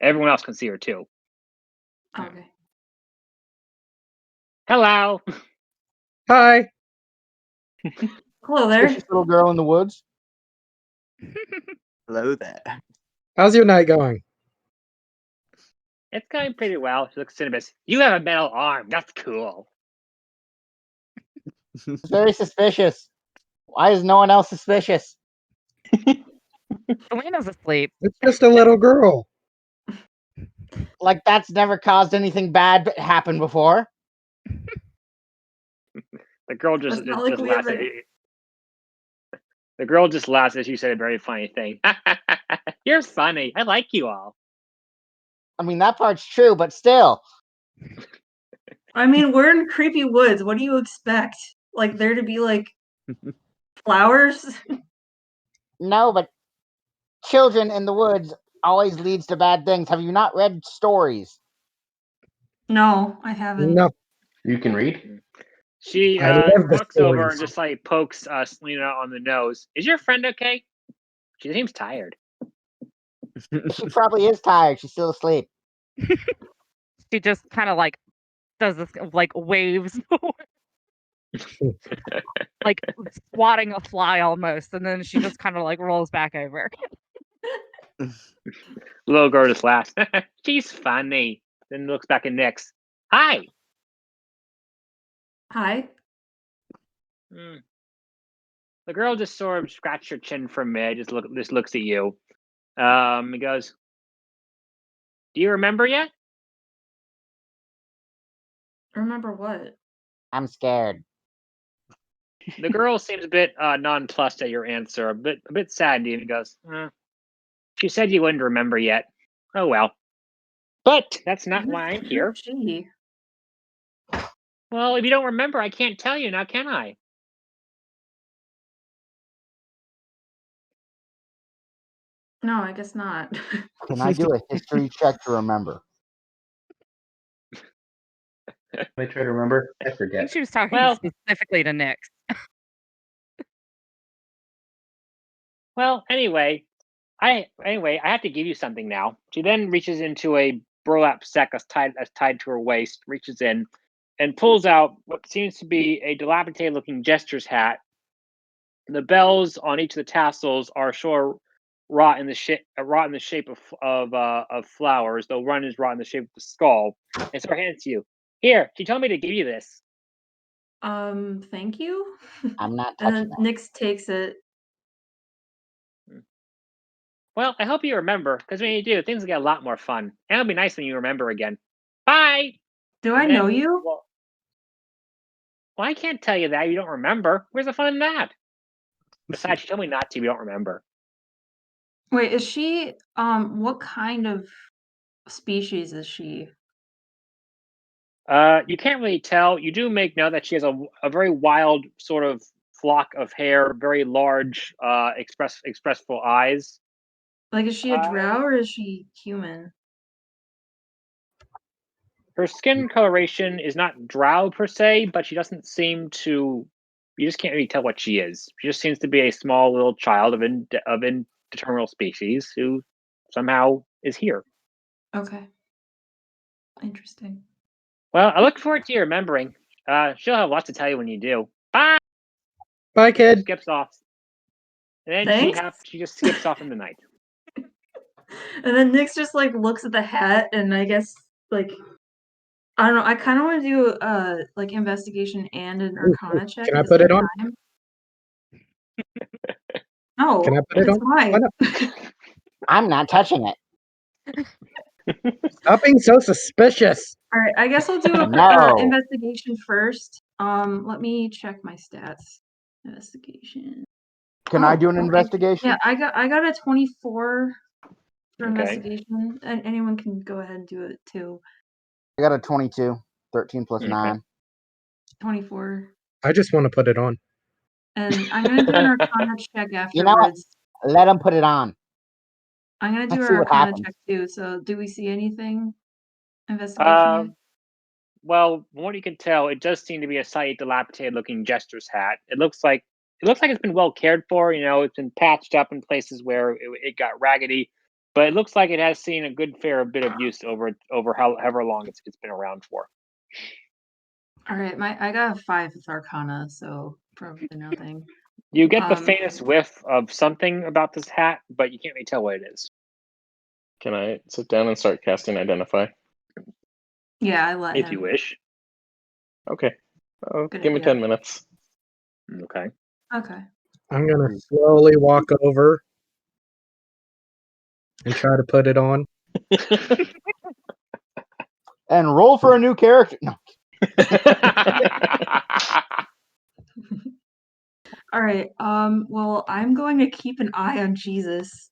Everyone else can see her too. Okay. Hello. Hi. Hello there. suspicious little girl in the woods. Hello there. How's your night going? It's going pretty well. She looks at Sinbis. You have a metal arm. That's cool. It's very suspicious. Why is no one else suspicious? Selena's asleep. It's just a little girl. Like that's never caused anything bad happen before. The girl just It's not like just we laughs. haven't- The girl just laughs as you said a very funny thing. You're funny. I like you all. I mean that part's true, but still. I mean, we're in creepy woods. What do you expect? Like there to be like flowers? No, but children in the woods always leads to bad things. Have you not read stories? No, I haven't. No, You can read? She I love the walks over and stories. just like pokes Selena on the nose. Is your friend okay? She seems tired. She probably is tired. She's still asleep. She just kind of like does this, like waves, like swatting a fly almost, and then she just kind of like rolls back over. Little girl just laughs. She's funny. Then looks back at Nix. Hi. Hi. The girl just sort of scratched her chin for a minute. Just looks at you. He goes, "Do you remember yet?" Remember what? I'm scared. The girl seems a bit nonplussed at your answer, a bit sad. And goes, "She said you wouldn't remember yet. Oh well. But that's not why I'm here. Who's she? Well, if you don't remember, I can't tell you now, can I? No, I guess not. Can I do a history check to remember? I try to remember. I I think forget. she was talking Well- specifically to Nyx. Well, anyway, I have to give you something now. She then reaches into a burlap sack that's tied to her waist, reaches in, and pulls out what seems to be a dilapidated-looking jester's hat. The bells on each of the tassels are wrought in the shape of flowers. The one is wrought in the shape of the skull. And so her hands to you. Here, she told me to give you this. Thank you. I'm not And touching then that. Nyx takes it. Well, I hope you remember, because when you do, things get a lot more fun. And it'll be nice when you remember again. Bye. Do I And know then- you? Well, I can't tell you that. You don't remember. Where's the fun in that? Besides, she told me not to. You don't remember. Wait, is she what kind of species is she? You can't really tell. You do make note that she has a very wild sort of flock of hair, very large, expressful eyes. Like, is she a drow or is she human? Her skin coloration is not drow per se, but she doesn't seem to. You just can't really tell what she is. She just seems to be a small little child of indeterminate species who somehow is here. Okay. Interesting. Well, I look forward to you remembering. She'll have lots to tell you when you do. Bye. Bye, kid. Skips off. And then Thanks. she just skips off in the night. And then Nyx just like looks at the hat and I guess like I don't know, I kind of want to do like investigation and an arcana check. Can I at the put it same on? time. No, Can I put it it's on? Why mine. not? I'm not touching it. Stop being so suspicious. All right, I guess I'll do a No. investigation first. Let me check my stats. Investigation. Can I Oh, do an okay. investigation? Yeah, I got a 24 for Okay. investigation, and anyone can go ahead and do it too. I got a 22. 13 plus Okay. 9. 24, I just want to put it on. and I'm gonna do an arcana check afterwards. You know what? Let him put it on. I'm gonna do Let's an see what arcana happens. check too. So, do we see anything? Investigation. Well, from what you can tell, it does seem to be a slightly dilapidated-looking jester's hat. It looks like it's been well cared for. You know, it's been patched up in places where it got raggedy, but it looks like it has seen a good fair bit of use over however long it's been around for. All right, I got a 5 with arcana, so probably nothing. You get the faintest whiff of something about this hat, but you can't really tell what it is. Can I sit down and start casting Identify? Yeah, I let If him. you wish. Okay. Oh, Good give me idea. 10 minutes. Okay. Okay. I'm gonna slowly walk over and try to put it on. And roll for a new character. No. All right. Well, I'm going to keep an eye on Jesus.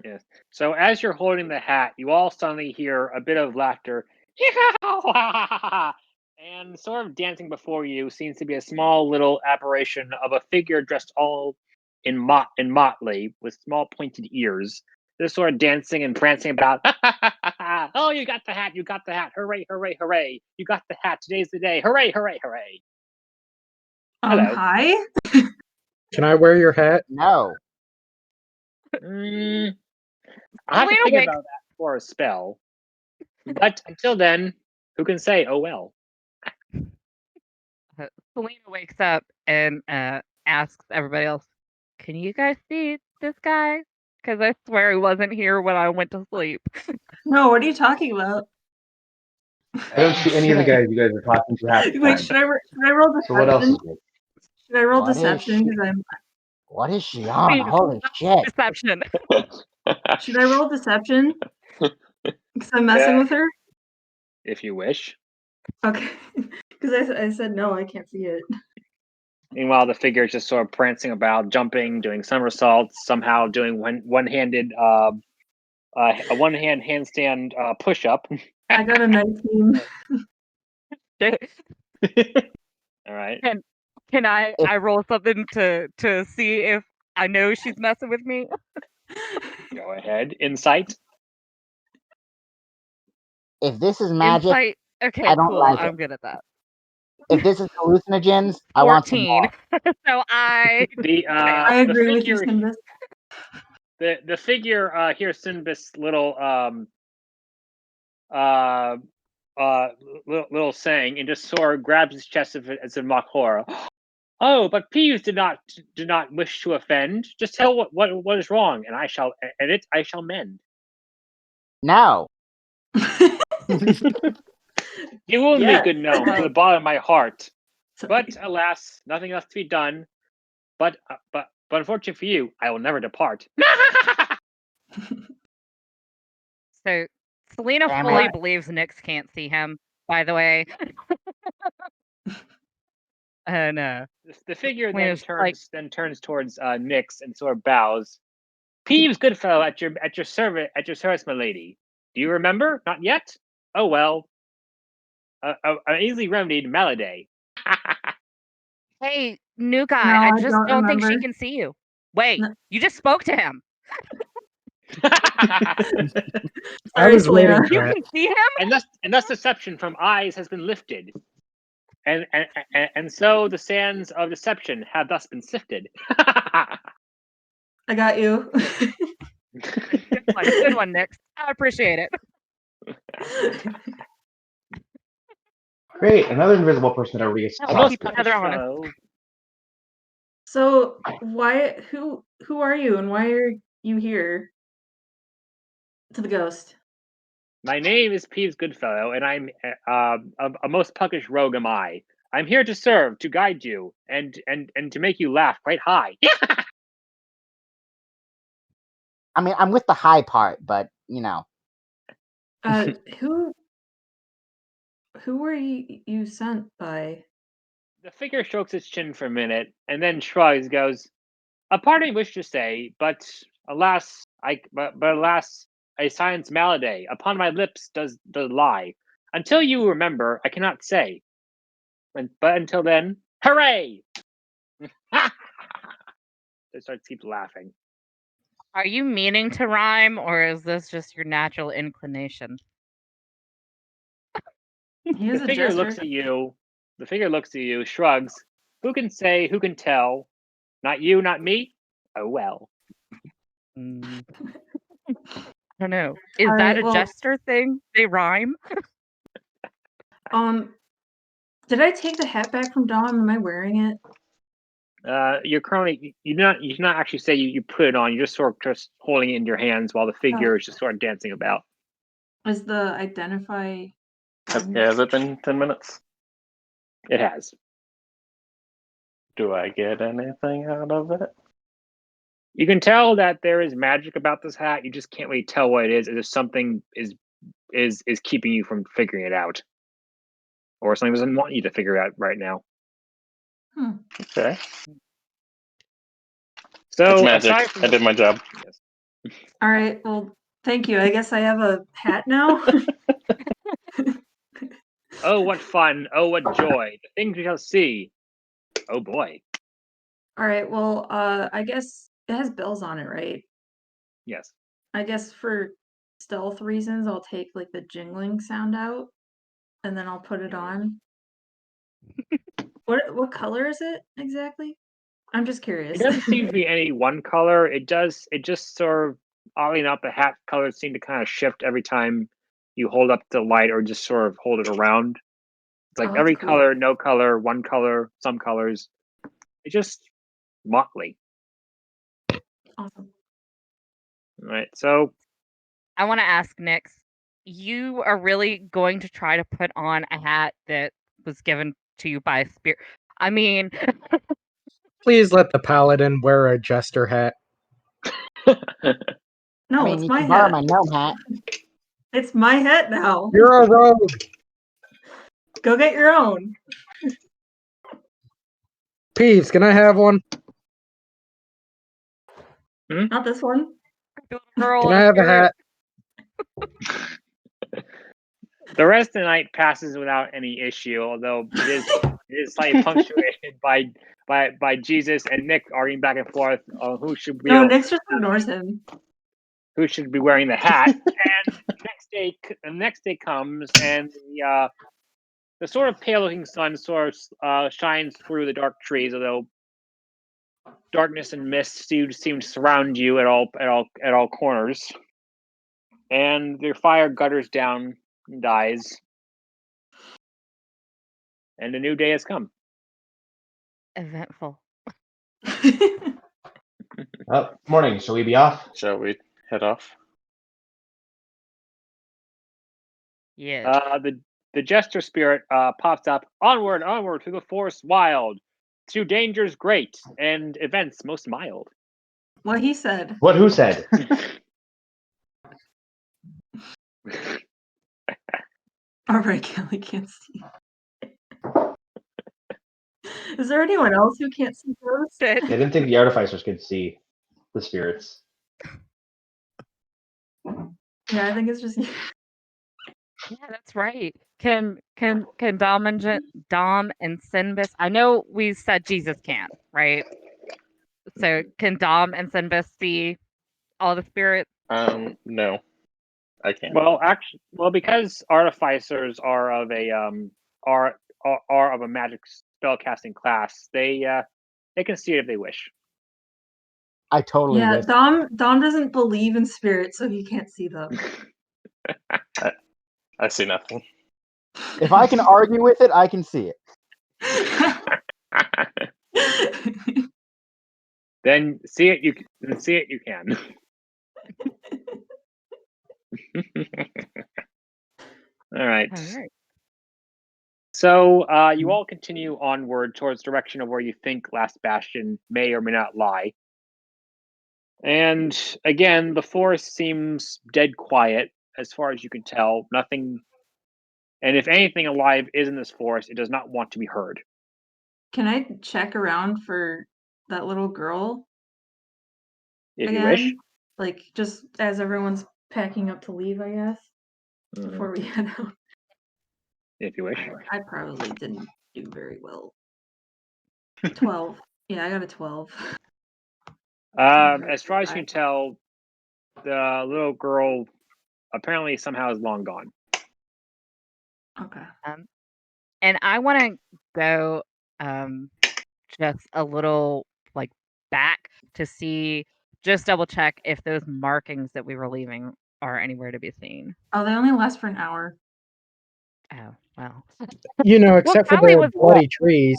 Yes. So as you're holding the hat, you all suddenly hear a bit of laughter. And sort of dancing before you seems to be a small little apparition of a figure dressed all in motley with small pointed ears. They're sort of dancing and prancing about. Oh, you got the hat! You got the hat! Hooray! Hooray! Hooray! You got the hat! Today's the day! Hooray! Hooray! Hooray! Hello. Hi. Can I wear your hat? No. I'll have to Selena think wakes- about that for a spell. But until then, who can say, oh well? Selena wakes up and asks everybody else, "Can you guys see this guy? Because I swear he wasn't here when I went to sleep." No, what are you talking about? I don't see any of the guys you guys are talking to half the Wait, time. should I roll deception? So what else is there? Should I roll What is deception? she- Because What is she on? Please, Holy shit. Deception. should I roll deception? Because I'm messing with her. If you wish. Okay. Because I said no, I can't see it. Meanwhile, the figure is just sort of prancing about, jumping, doing somersaults, somehow doing one-handed, a one-hand handstand push-up. I got a 19. shit. All right. Can I roll something to see if I know she's messing with me? Go ahead. Insight. If this is magic, Insight. Okay, I don't cool. like it. I'm good at that. if this is hallucinogens, I want some 14. more. So I I The agree with you, figure, Sinbis. the figure hears Sinbis' little saying and just sort of grabs his chest as a mock horror. Oh, but Peeves did not wish to offend. Just tell what is wrong, and I shall mend. No. You will Yeah. make good known to the bottom of my heart. But alas, nothing else to be done. But unfortunately for you, I will never depart. So Selena Damn fully it. believes Nyx can't see him, by the way. And The figure Selena's then turns towards Nyx and sort of bows. Peeves, Goodfellow, at your service, my lady. Do you remember? Not yet? Oh well. An easily remedied malady. hey, new guy, No, I I just don't think she can see you. Wait, No. you just spoke to him. I Sorry, was Selena. waiting You for it. can see him? and thus deception from eyes has been lifted. And so the sands of deception have thus been sifted. I got you. Good one, Nyx. I appreciate it. Great, another invisible person that reads Oh, A well, most keep puckish another honor. fellow. So why? Who are you, and why are you here? To the ghost. My name is Peeves Goodfellow, and I'm a most puckish rogue am I. I'm here to serve, to guide you, and to make you laugh quite high. I mean, I'm with the high part, but you know. Who were you sent by? The figure strokes his chin for a minute, and then shrugs, goes, "A pardon I wish to say, but alas, a science malady upon my lips does lie. Until you remember, I cannot say. But until then, hooray!" They start to keep laughing. Are you meaning to rhyme, or is this just your natural inclination? He is The a figure jester. looks at you. The figure looks at you, shrugs. Who can say? Who can tell? Not you, not me. Oh well. I don't know. Is All that right, a well- jester thing? They rhyme? Did I take the hat back from Dom? Am I wearing it? You're currently you do not actually say you put it on. You're just sort of just holding it in your hands while the figure is just sort of dancing about. Is the identify? button? Has it been 10 minutes? It has. Do I get anything out of it? You can tell that there is magic about this hat. You just can't really tell what it is. If something is keeping you from figuring it out, or something doesn't want you to figure it out right now. Okay. So It's magic. aside from I did my job. Yes. All right. Well, thank you. I guess I have a hat now. Oh, what fun! Oh, what joy! The things we shall see. Oh boy. All right. Well, I guess it has bells on it, right? Yes. I guess for stealth reasons, I'll take like the jingling sound out, and then I'll put it on. What color is it exactly? I'm just curious. It doesn't seem to be any one color. It just sort of, oddly enough, the hat colors seem to kind of shift every time you hold up the light or just sort of hold it around. It's like Oh, that's every cool. color, no color, one color, some colors. It's just motley. Awesome. All right. So I want to ask Nyx, you are really going to try to put on a hat that was given to you by a spirit? I mean, Please let the paladin wear a jester hat. No, I mean, it's you my can borrow hat. my gnome hat. It's my hat now. You're a rogue. Go get your own. Peeves, can I have one? Not this one. girl Can in I a have a spirit. hat? The rest of the night passes without any issue, although it is slightly punctuated by Jesus and Nick arguing back and forth on who should be No, Nick just ignores him. who should be wearing the hat. And the next day comes, and the sort of pale-looking sun sort of shines through the dark trees, although darkness and mist seem to surround you at all corners. And your fire gutters down and dies. And a new day has come. Eventful. Oh, morning. Shall we be off? Shall we head off? Yeah. The jester spirit pops up. Onward through the forest wild, through dangers great and events most mild. What he said. What? Who said? All right, Kelly can't see. Is there anyone else who can't see ghosts? I didn't think the artificers could see the spirits. Yeah, I think it's just. Yeah, that's right. Can Dom and Sinbis? I know we said Jesus can't, right? So can Dom and Sinbis see all the spirits? No, I can't. Well, because artificers are of a magic spellcasting class, they can see it if they wish. I totally Yeah, wish. Dom doesn't believe in spirits, so he can't see them. I see nothing. If I can argue with it, I can see it. Then see it you can. All right. All right. So you all continue onward towards the direction of where you think Last Bastion may or may not lie. And again, the forest seems dead quiet as far as you can tell. Nothing, and if anything alive is in this forest, it does not want to be heard. Can I check around for that little girl If again? you wish. Like, just as everyone's packing up to leave, I guess, Mhm. before we head out. If you wish. I probably didn't do very well. 12. Yeah, I got a 12. As far as you can tell, the little girl apparently somehow is long gone. Okay. And I want to go just a little like back to see, just double check if those markings that we were leaving are anywhere to be seen. Oh, they only last for an hour. Oh, well. You know, except for Callie the was bloody trees.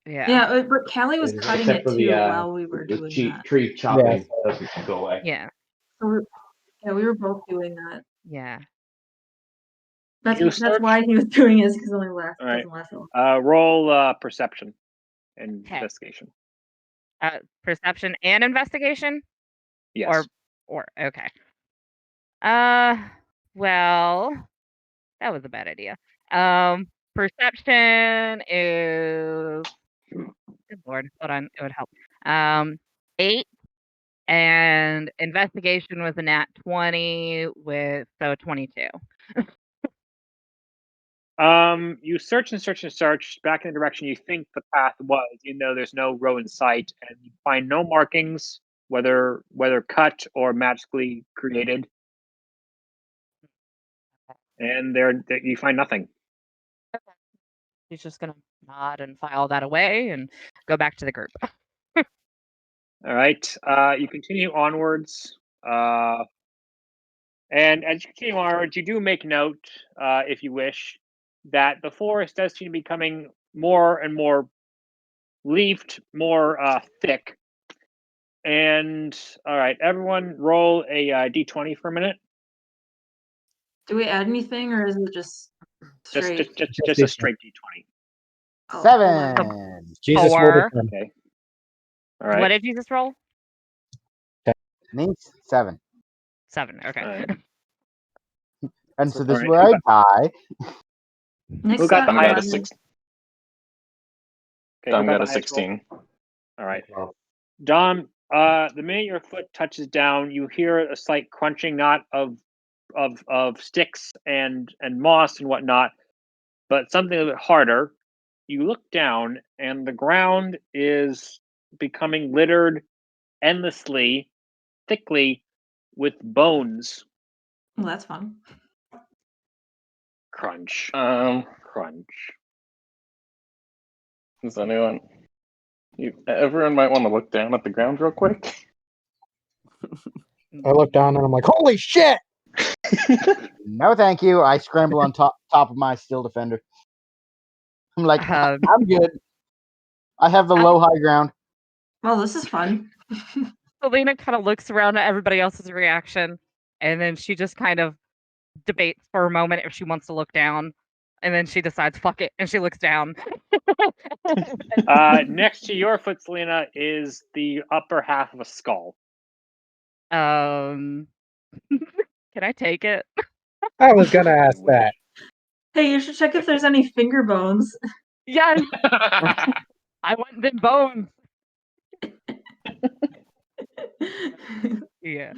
Yeah. Yeah, but Callie was cutting Except it for too the while we were the doing cheap that. tree chopping doesn't go away. Yeah. So we were both doing that. Yeah. That's why he was doing it, because it only All right. doesn't last long. Roll perception and Okay. investigation. Perception and investigation? Yes. Or okay. Well, that was a bad idea. Perception is, good lord, hold on, it would help. 8, and investigation was a nat 20 with 22. You search and search and search back in the direction you think the path was, even though there's no road in sight, and you find no markings, whether cut or magically created. And you find nothing. He's just gonna nod and file that away and go back to the group. All right. You continue onwards. And as you continue onwards, you do make note, if you wish, that the forest does seem to be becoming more and more leafed, more thick. And all right, everyone, roll a d20 for a minute. Do we add anything, or is it just straight? Just a straight d20. Oh, 7. Jesus rolled a 10. Okay. All right. What did Jesus roll? Me? 7. 7. Okay. All right. And so this is Alright, where I die. Nick's Who got the I got a highest? 6. Okay, Dom who got a the highest roll? 16. All right. Well, Dom, the minute your foot touches down, you hear a slight crunching, not of of sticks and moss and whatnot, but something a bit harder. You look down, and the ground is becoming littered endlessly, thickly, with bones. Well, that's fun. Crunch, Um, crunch. does anyone? Everyone might want to look down at the ground real quick. I look down and I'm like, holy shit! No, thank you. I scramble on top of my steel defender. I'm like, Um, I'm good. I have the low high ground. Well, this is fun. Selena kind of looks around at everybody else's reaction, and then she just kind of debates for a moment if she wants to look down, and then she decides, fuck it, and she looks down. Next to your foot, Selena, is the upper half of a skull. Can I take it? I was gonna ask that. Hey, you should check if there's any finger bones. Yes, I want them bones. Yeah,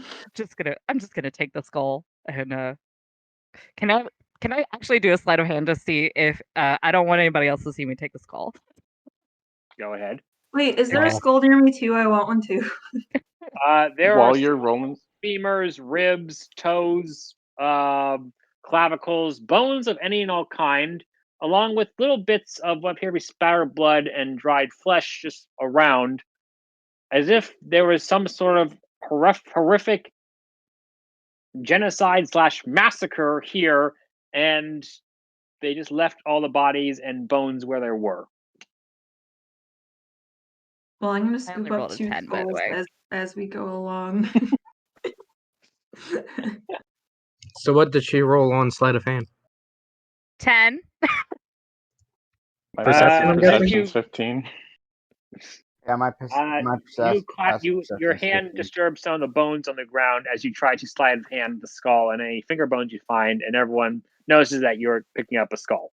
I'm just gonna take the skull, and can I actually do a sleight of hand to see if I don't want anybody else to see me take the skull? Go ahead. Wait, is there a skull near me too? I want one too. There While are you're rolling, femurs, ribs, toes, clavicles, bones of any and all kind, along with little bits of what appear to be spattered blood and dried flesh just around, as if there was some sort of horrific genocide / massacre here, and they just left all the bodies and bones where they were. Well, I'm gonna I scoop only up rolled a 2 10, by the skulls way. as we go along. So what did she roll on sleight of hand? 10. my Perception, I'm guessing? perception's 15. Yeah, my Your hand disturbs some of the bones on the ground as you try to slide of hand the skull and any finger bones you find, and everyone notices that you're picking up a skull.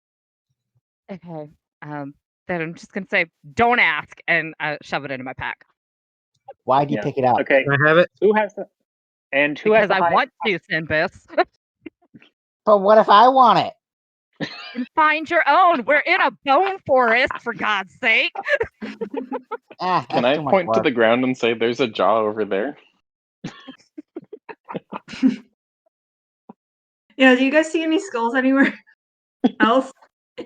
Okay. Then I'm just gonna say, don't ask, and shove it into my pack. Why do you Yeah. pick it up? Okay, Can I have it? who has the has Because the I highest- want to, Sinbis. But what if I want it? And find your own. We're in a bone forest, for God's sake. Can I point to the ground and say, "There's a jaw over there"? Yeah, do you guys see any skulls anywhere else? Who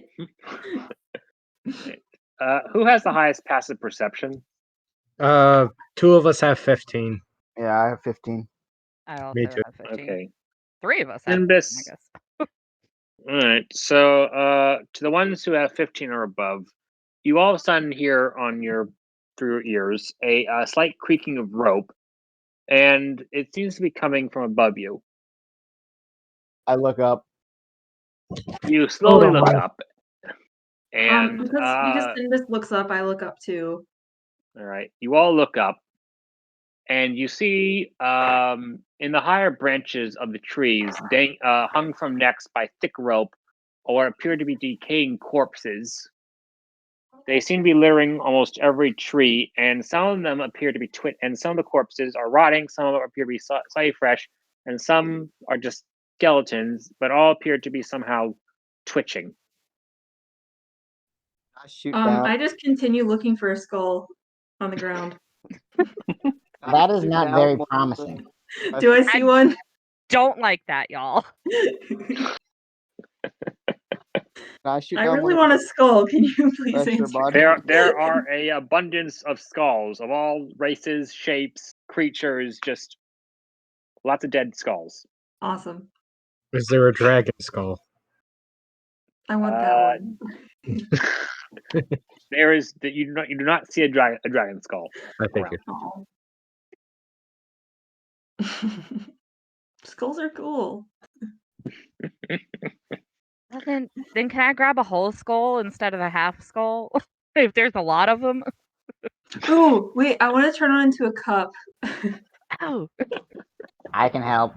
has the highest passive perception? 2 of us have 15. Yeah, I have 15. I also Me too. have 15. Okay. 3 of us have 15, Sinbis. I guess. All right. So, to the ones who have 15 or above, you all of a sudden hear through your ears a slight creaking of rope, and it seems to be coming from above you. I look up. You slowly Hold on, look Mike. up, and because Sinbis looks up, I look up too. all right, you all look up, and you see in the higher branches of the trees, hung from necks by thick rope, or appear to be decaying corpses. They seem to be littering almost every tree, and some of them appear to be and some of the corpses are rotting, some of them appear to be slightly fresh, and some are just skeletons, but all appear to be somehow twitching. I shoot down. I just continue looking for a skull on the ground. That is shoot not down very one of promising. them. Do I see one? Don't like that, y'all. I shoot I down really one want of a skull. Can you please Pressure answer? body. There are a abundance of skulls of all races, shapes, creatures, just lots of dead skulls. Awesome. Is there a dragon skull? I want that one. There is that you do not see a dragon skull I think around. Aw. Skulls are cool. Well, then can I grab a whole skull instead of a half skull? If there's a lot of them. Oh, wait, I want to turn one into a cup. Oh. I can help.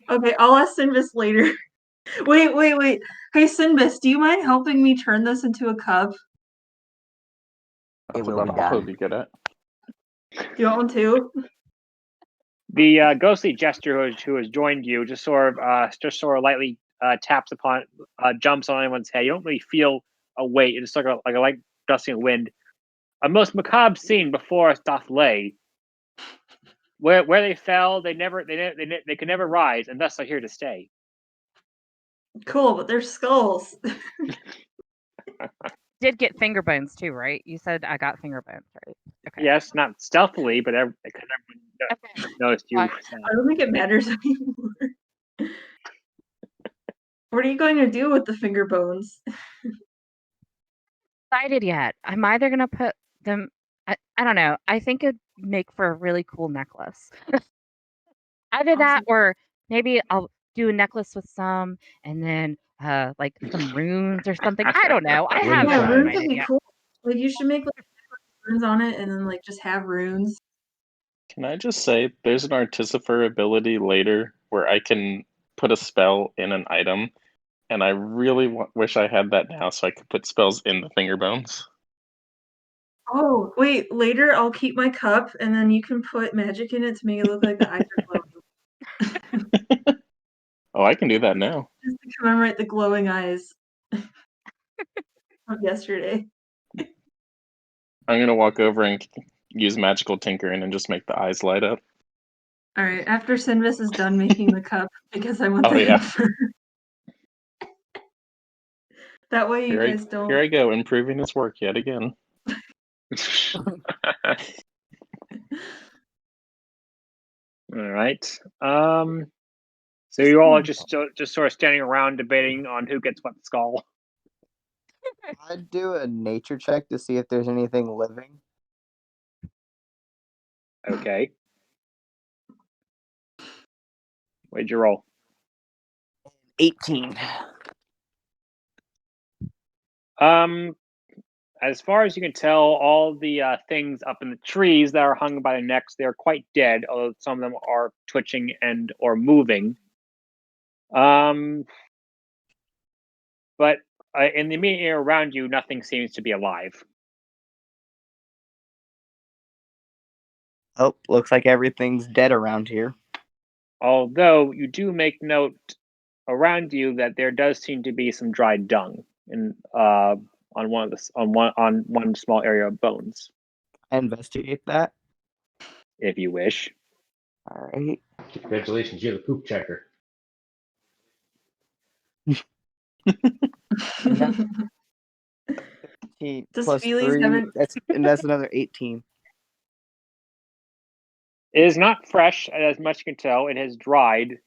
Okay, I'll ask Sinbis later. Wait. Hey, Sinbis, do you mind helping me turn this into a cup? That's will about be all done. he'll be good at. Do you want one too? The ghostly jester who has joined you just sort of lightly taps upon, jumps on anyone's head. You don't really feel a weight. It's like a light dusting of wind. A most macabre scene before us doth lay. Where they fell, they could never rise, and thus are here to stay. Cool, but they're skulls. Did get Fingerbones too, right? You said I got Fingerbones, right? Okay. Yes, not stealthily, but everyone Okay. noticed you. I don't think it matters anymore. What are you going to do with the finger bones? Decided yet. I'm either gonna put them. I don't know. I think it'd make for a really cool necklace. Either that, Awesome. or maybe I'll do a necklace with some, and then like some runes or something. I don't know. I Rune haven't Yeah, runes would decided be yet. cool. Like you should make like runes on it, and then like just have runes. Can I just say there's an Artificer ability later where I can put a spell in an item, and I really wish I had that now so I could put spells in the Fingerbones. Oh wait, later I'll keep my cup, and then you can put magic in it to make it look like the eyes are glowing. Oh, I can do that now. Just to commemorate the glowing eyes of yesterday. I'm gonna walk over and use magical tinkering and just make the eyes light up. All right, after Sinbis is done making the cup, because I want Oh, the yeah. hamper. That way you guys don't. Here I go, improving his work yet again. All right. So you all are just sort of standing around debating on who gets what skull. I'd do a nature check to see if there's anything living. Okay. What'd you roll? 18. As far as you can tell, all the things up in the trees that are hung by their necks, they're quite dead, although some of them are twitching and or moving. But in the immediate area around you, nothing seems to be alive. Oh, looks like everything's dead around here. Although you do make note around you that there does seem to be some dried dung in on one small area of bones, I investigate that. if you wish. All right. Congratulations, you're the poop checker. Does Plus Feelies 3. haven't- That's another 18. It is not fresh, as much you can tell. It has dried,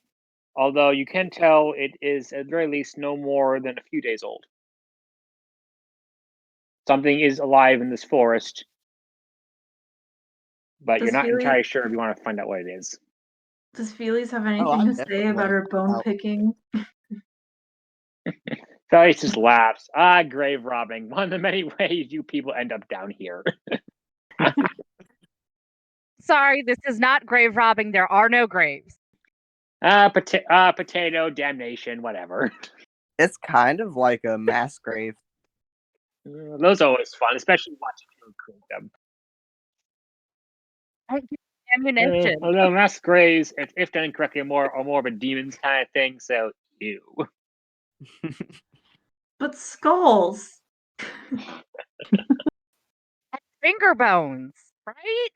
although you can tell it is at the very least no more than a few days old. Something is alive in this forest, but you're Does not Feely- entirely sure if you want to find out what it is. Does Feelies have anything I'm to say definitely about her bone out. picking? Felix just laughs. Grave robbing. One of the many ways you people end up down here. Sorry, this is not grave robbing. There are no graves. Potato, damnation, whatever. It's kind of like a mass grave. Those are always fun, especially watching people create them. Ammunition. Although mass graves, if done correctly, are more of a demon's kind of thing. So, ew. But skulls. Fingerbones, right?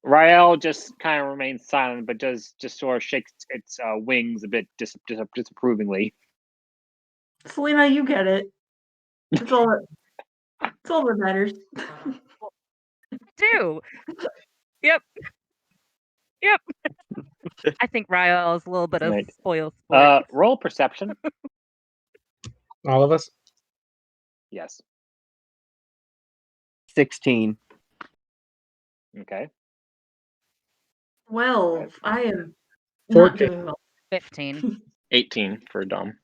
Rael just kind of remains silent, but does just sort of shakes its wings a bit disapprovingly. Selena, you get it. It's all that matters. Do. Yep. Yep. I think Rael is a little bit of Right. spoil sport. Roll perception. All of us? Yes. 16. Okay. 12. I am not 14. doing well. 15. 18 for Dom.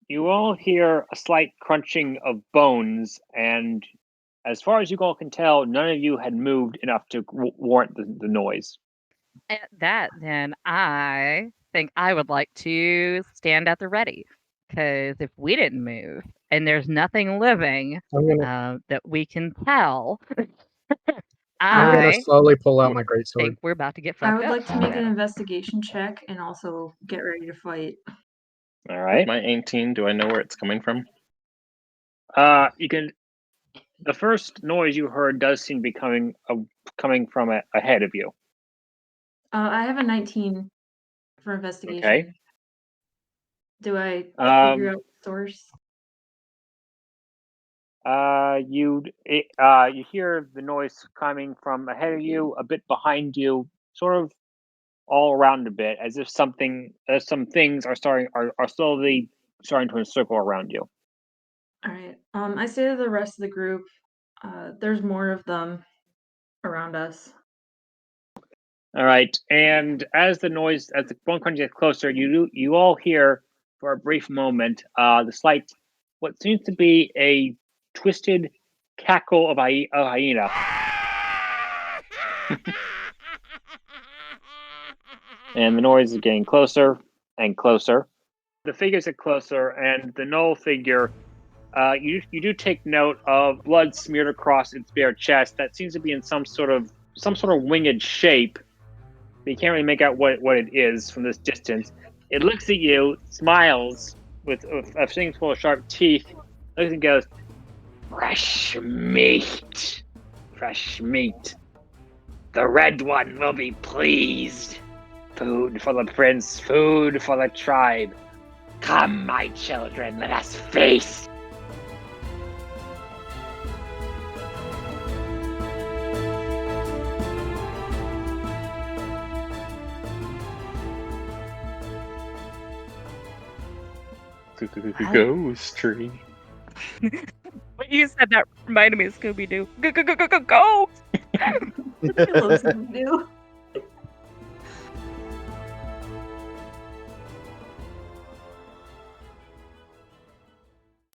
You all hear a slight crunching of bones, and as far as you all can tell, none of you had moved enough to warrant the noise. At that, then I think I would like to stand at the ready, because if we didn't move and there's nothing living I'm gonna that we can tell, I'm gonna I slowly pull out my greatsword. think we're about to get I fucked would up. like to make an investigation check and also get ready to fight. All right. My 18, do I know where it's coming from? You can. The first noise you heard does seem to be coming from ahead of you. I have a 19 for investigation. Okay. Do I figure out the source? You hear the noise coming from ahead of you, a bit behind you, sort of all around a bit, as if some things are slowly starting to encircle around you. All right. I say to the rest of the group, there's more of them around us. All right, and as the phone call gets closer, you all hear for a brief moment what seems to be a twisted cackle of a hyena. And the noise is getting closer and closer. The figures get closer, and the Null figure, you do take note of blood smeared across its bare chest. That seems to be in some sort of winged shape. But you can't really make out what it is from this distance. It looks at you, smiles with a thing full of sharp teeth, looks and goes, "Fresh meat, fresh meat. The red one will be pleased. Food for the prince, food for the tribe. Come, my children, let us feast." Ghost tree. When you said that reminded me of Scooby Doo. Go! I love Scooby-Doo.